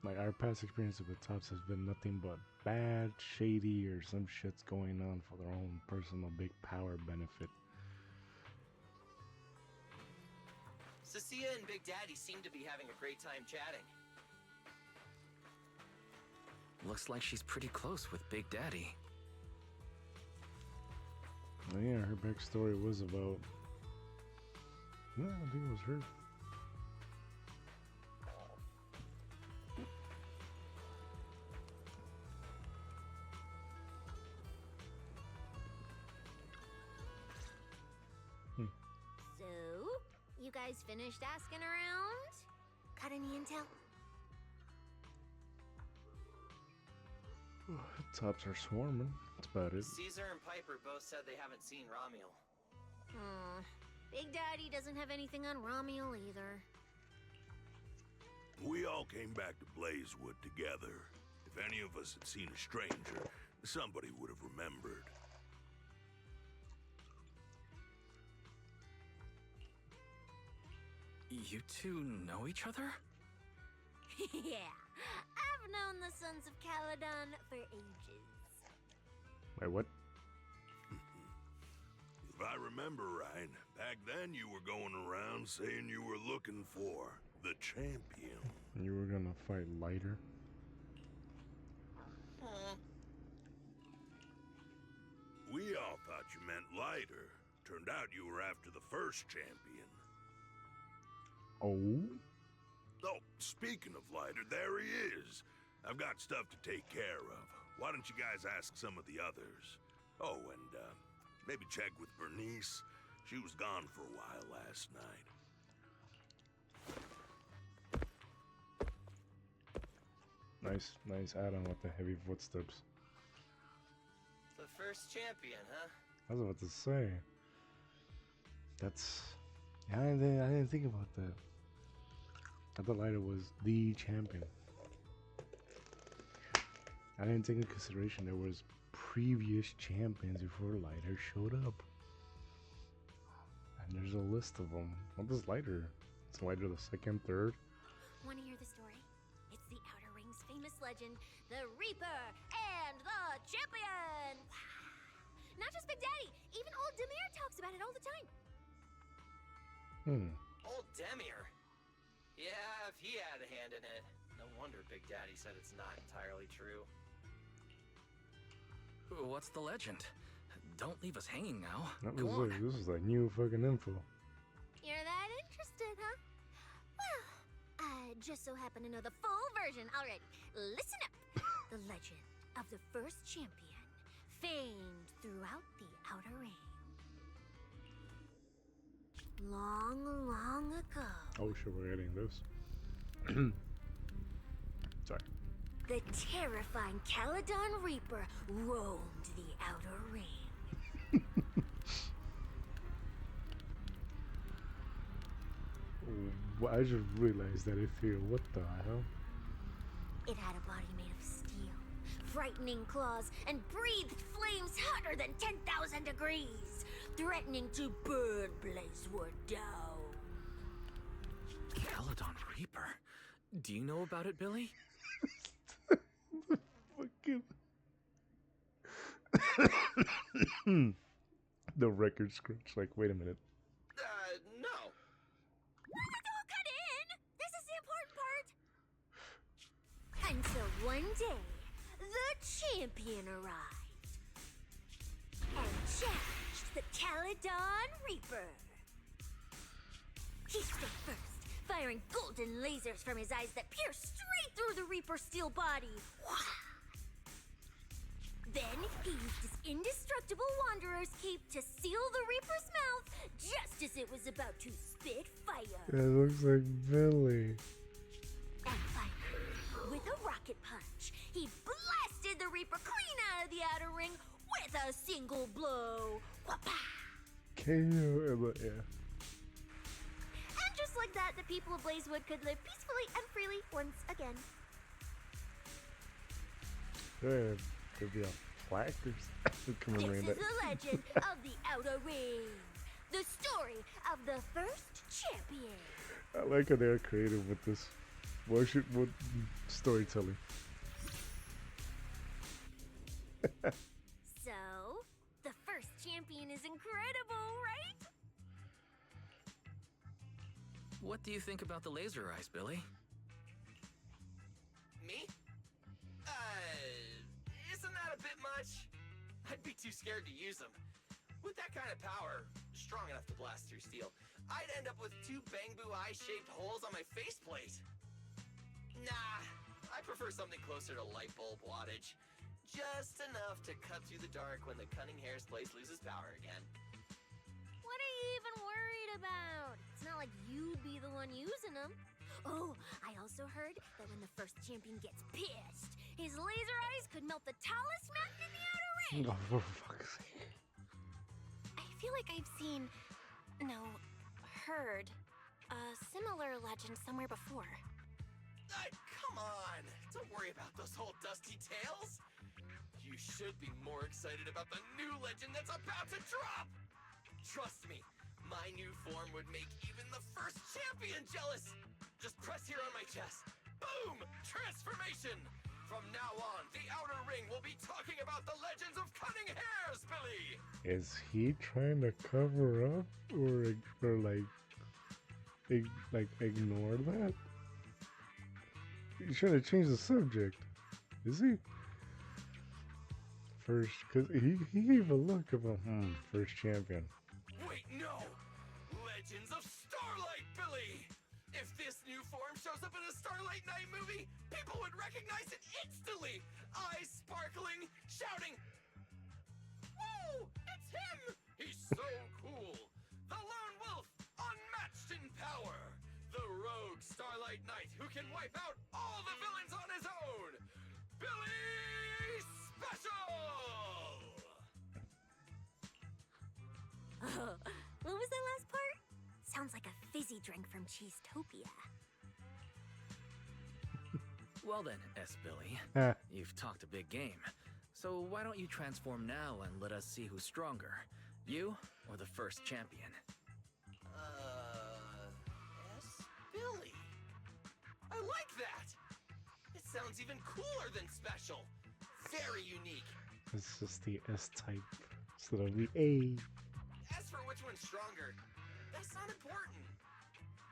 Like, our past experiences with Tubs has been nothing but bad, shady, or some shit's going on for their own personal big power benefit. Cecilia and Big Daddy seem to be having a great time chatting. Looks like she's pretty close with Big Daddy. Oh, yeah, her backstory was about... No, I think it was her. So, you guys finished asking around? Got any intel? Tops are swarming. That's about it. Caesar and Piper both said they haven't seen Ramiel. Big Daddy doesn't have anything on Ramiel either. We all came back to Blazewood together. If any of us had seen a stranger, somebody would have remembered. You two know each other? Yeah, I've known the Sons of Caledon for ages. Wait, what? If I remember right, back then you were going around saying you were looking for the champion. You were gonna fight Lighter? We all thought you meant Lighter. Turned out you were after the first champion. Oh? Oh, speaking of Lighter, there he is. I've got stuff to take care of. Why don't you guys ask some of the others? Oh, and maybe check with Bernice. She was gone for a while last night. Nice add-on with the heavy footsteps. The first champion, huh? I was about to say. That's... I didn't think about that. I thought Lighter was the champion. I didn't take into consideration there was previous champions before Lighter showed up. And there's a list of them. What is Lighter? Is Lighter the second, third? Want to hear the story? It's the Outer Ring's famous legend, the Reaper and the Champion! Not just Big Daddy, even old Demir talks about it all the time. Old Demir? Yeah, if he had a hand in it. No wonder Big Daddy said it's not entirely true. What's the legend? Don't leave us hanging now. This is like new fucking info. You're that interested, huh? Well, I just so happen to know the full version already. Listen up. The legend of the first champion, famed throughout the Outer Ring. Long ago. Oh shit, we're getting this. Sorry. The terrifying Caledon Reaper roamed the Outer Ring. Well, I just realized that here. What the hell? It had a body made of steel, frightening claws, and breathed flames hotter than 10,000 degrees, threatening to burn Blazewood down. Caledon Reaper? Do you know about it, Billy? Fucking... The record scratch. Like, wait a minute. No. Don't cut in! This is the important part! Until one day, the champion arrived and challenged the Caledon Reaper. He struck first, firing golden lasers from his eyes that pierced straight through the Reaper's steel body. Then he used his indestructible Wanderer's cape to seal the Reaper's mouth just as it was about to spit fire. That looks like Billy. And finally, with a rocket punch, he blasted the Reaper clean out of the Outer Ring with a single blow. Whapa! KO, yeah. And just like that, the people of Blazewood could live peacefully and freely once again. There'd be a plaque commemorating This that. is the legend of the Outer Ring. The story of the first champion. I like how they're creative with this. What storytelling? So, the first champion is incredible, right? What do you think about the laser eyes, Billy? Me? Isn't that a bit much? I'd be too scared to use them. With that kind of power, strong enough to blast through steel, I'd end up with 2 bamboo eye-shaped holes on my faceplate. Nah, I prefer something closer to light bulb wattage. Just enough to cut through the dark when the cunning hair's place loses power again. What are you even worried about? It's not like you'd be the one using them. Oh, I also heard that when the first champion gets pissed, his laser eyes could melt the tallest mountain in the Outer Ring. Oh, for fuck's sake. I feel like I've seen, no, heard a similar legend somewhere before. Come on! Don't worry about those old dusty tales! You should be more excited about the new legend that's about to drop! Trust me, my new form would make even the first champion jealous! Just press here on my chest. Boom! Transformation! From now on, the Outer Ring will be talking about the legends of cunning hairs, Billy! Is he trying to cover up or ignore that? He's trying to change the subject. Is he? First, because he gave a look of a first champion. Wait, no! Legends of Starlight, Billy! If this new form shows up in a Starlight Night movie, people would recognize it instantly! Eyes sparkling, shouting, "Whoa! It's him! He's so cool! The Lone Wolf, unmatched in power! The rogue Starlight Knight who can wipe out all the villains on his own! Billy Special!" Oh, what was that last part? Sounds like a fizzy drink from Cheesetopia. Well then, S. Billy, you've talked a big game. So why don't you transform now and let us see who's stronger? You or the first champion? S. Billy. I like that! It sounds even cooler than special. Very unique. It's just the S type instead of the A. As for which one's stronger, that's not important.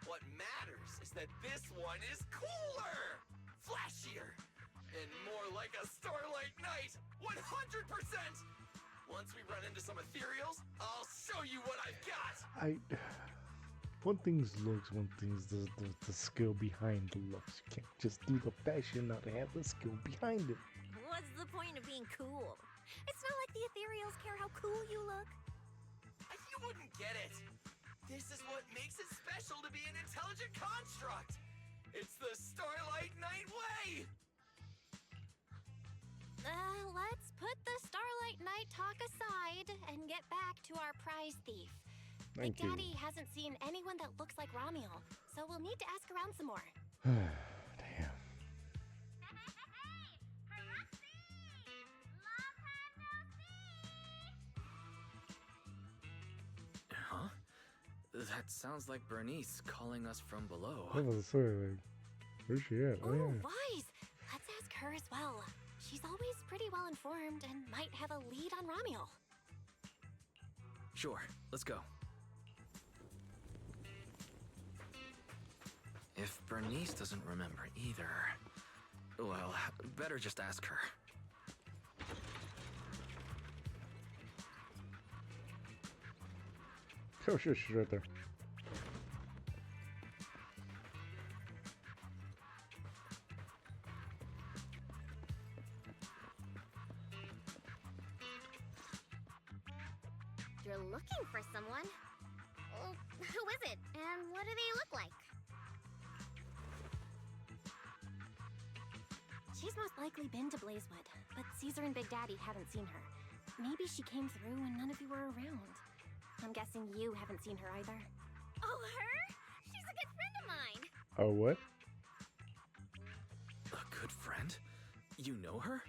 What matters is that this one is cooler, flashier, and more like a Starlight Knight, 100%! Once we run into some ethereals, I'll show you what I've got! One thing's looks, one thing's the skill behind the looks. You can't just do the fashion, not have the skill behind it. What's the point of being cool? It's not like the ethereals care how cool you look. You wouldn't get it. This is what makes it special to be an intelligent construct. It's the Starlight Knight way! Let's put the Starlight Night talk aside and get back to our prize thief. Thank Big you. Daddy hasn't seen anyone that looks like Ramiel, so we'll need to ask around some more. Damn. Huh? That sounds like Bernice calling us from below. I was say, like, where's she at? Oh, Ooh, yeah. wise! Let's ask her as well. She's always pretty well informed and might have a lead on Ramiel. Sure, let's go. If Bernice doesn't remember either, well, better just ask her. Oh shit, she's right there. You're looking for someone? Well, who is it? And what do they look like? She's most likely been to Blazewood, but Caesar and Big Daddy haven't seen her. Maybe she came through and none of you were around. I'm guessing you haven't seen her either. Oh, her? She's a good friend of mine. Oh, what? A good friend? You know her?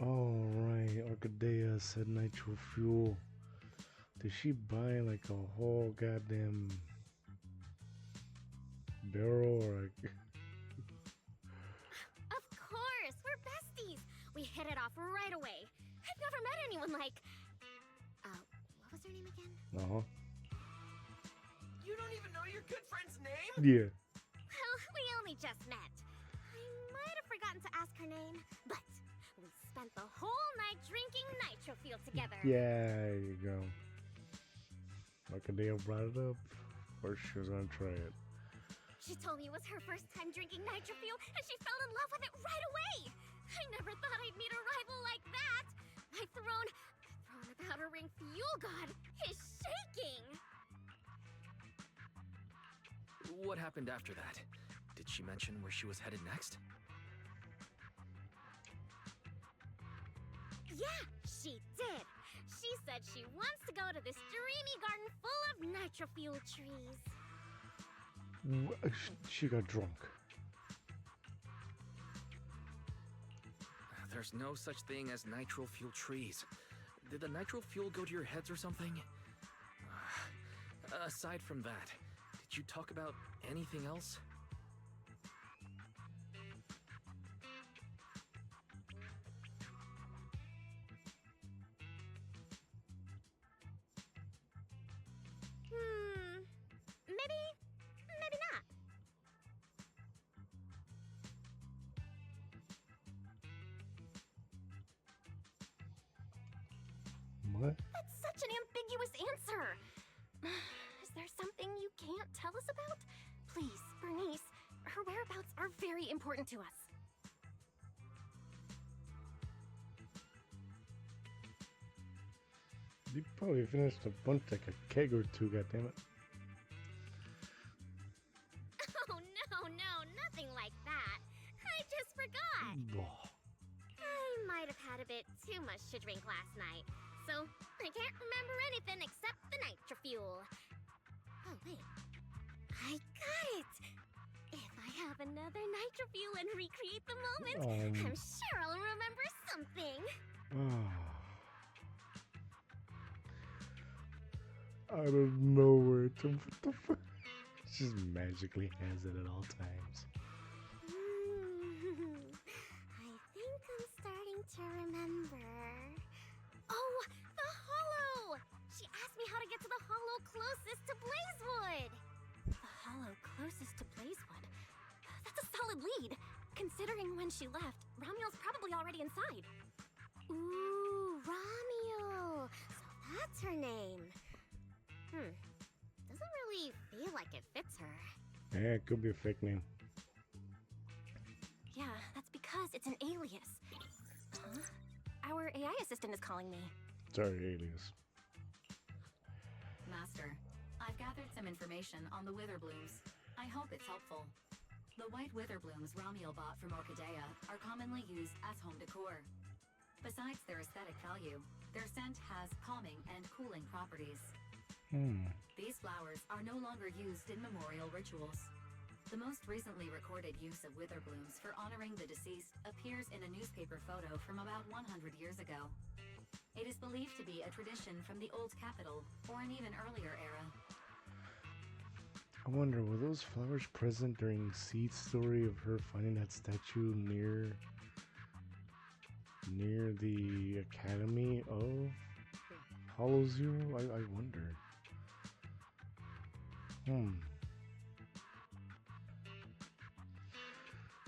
Oh, right. Arcadea said nitro fuel. Did she buy like a whole goddamn barrel or like. Of course, we're besties. We hit it off right away. I've never met anyone like. What was her name again? Uh huh. You don't even know your good friend's name? Yeah. Well, we only just met. I might have forgotten to ask her name, but we spent the whole night drinking nitro fuel together. Yeah, there you go. Arcadea brought it up. Of course, she was gonna try it. She told me it was her first time drinking nitro fuel, and she fell in love with it right away. I never thought I'd meet a rival like that. My throne powder ring fuel god is shaking. What happened after that? Did she mention where she was headed next? Yeah, she did. She said she wants to go to this dreamy garden full of nitro fuel trees. She got drunk. There's no such thing as nitro fuel trees. Did the nitro fuel go to your heads or something? Aside from that, did you talk about anything else? Maybe not. What? That's such an ambiguous answer. Is there something you can't tell us about? Please, Bernice, her whereabouts are very important to us. You probably finished a bunch like a keg or two, goddammit. Oh, no, nothing like that. I just forgot. I might have had a bit too much to drink last night, so I can't remember anything except the nitro fuel. Oh, wait. I got it! If I have another nitro fuel and recreate the moment, I'm sure I'll remember something. Out of nowhere, what the fuck? She just magically has it at all times. I think I'm starting to remember. Oh, the hollow! She asked me how to get to the hollow closest to Blazewood. The hollow closest to Blazewood? That's a solid lead. Considering when she left, Ramiel's probably already inside. Ooh, Ramiel. So that's her name. Doesn't really feel like it fits her. Yeah, it could be a fake name. Yeah, that's because it's an alias. Huh? Our AI assistant is calling me. Sorry, alias. Master, I've gathered some information on the Witherblooms. I hope it's helpful. The white Witherblooms Ramiel bought from Orchidea are commonly used as home decor. Besides their aesthetic value, their scent has calming and cooling properties. These flowers are no longer used in memorial rituals. The most recently recorded use of Witherblooms for honoring the deceased appears in a newspaper photo from about 100 years ago. It is believed to be a tradition from the Old Capital or an even earlier era. I wonder, were those flowers present during Seed's story of her finding that statue near the Academy of Hollow Zero? I wonder.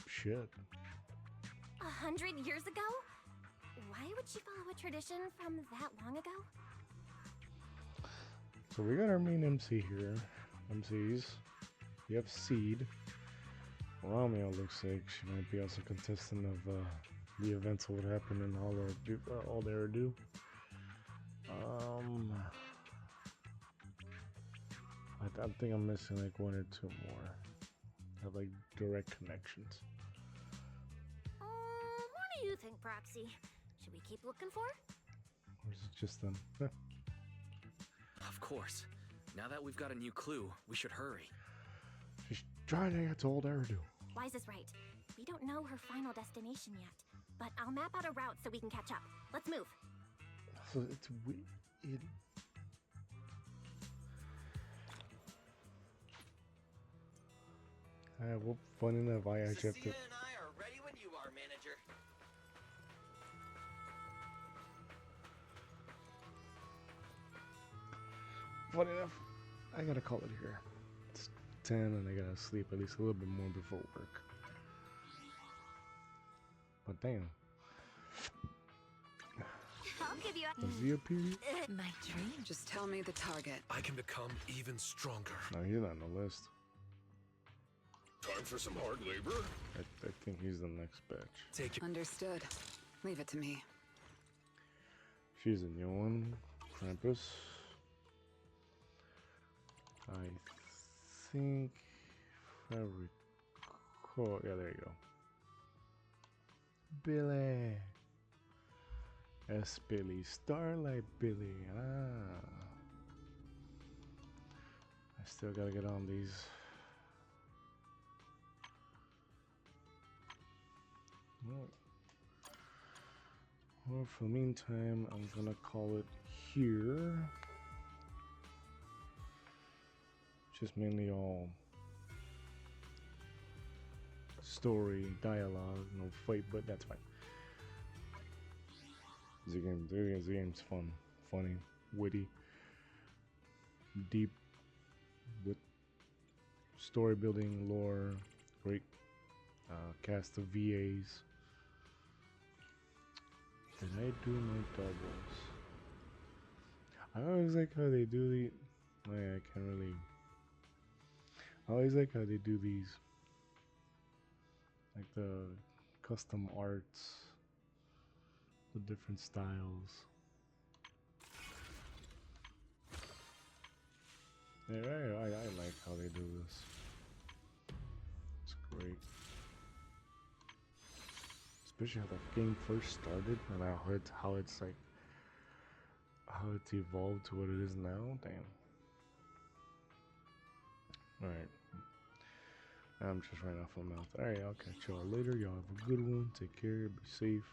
Shit. 100 years ago? Why would she follow a tradition from that long ago? So we got our main MC here. MCs. You have Seed. Ramiel looks like she might be also contestant of the events that would happen in all the Eridu. I think I'm missing like one or two more. Have like direct connections. What do you think, Proxy? Should we keep looking for? Or is it just them? Of course. Now that we've got a new clue, we should hurry. She's trying to get to old Eridu. Wise is right. We don't know her final destination yet. but I'll map out a route so we can catch up. Let's move. So it's weird. Well, fun enough, I actually have to. Cecilia and I are ready when you are, manager. Fun enough, I gotta call it here. It's 10 and I gotta sleep at least a little bit more before work. But damn. I'll give you a... Does he appear? My dream. Just tell me the target. I can become even stronger. No, he's not on the list. Time for some hard labor? I think he's the next batch. Take it. Understood. Leave it to me. She's a new one. Krampus. I think if I recall, yeah, there you go. Billy. S. Billy. Starlight Billy. Ah. I still gotta get on these. Well, for the meantime, I'm gonna call it here. Just mainly all story, dialogue, no fight, but that's fine. The game's fun, funny, witty, deep, with story building, lore, great cast of VAs. Did I do my doubles? I always like how they do the. Oh yeah, I can't really. I always like how they do these, like the custom arts, the different styles. Yeah, I like how they do this. It's great. Especially how the game first started and how it's like how it's evolved to what it is now. Damn. Alright. I'm just running off my mouth. Alright, I'll catch y'all later. Y'all have a good one. Take care. Be safe.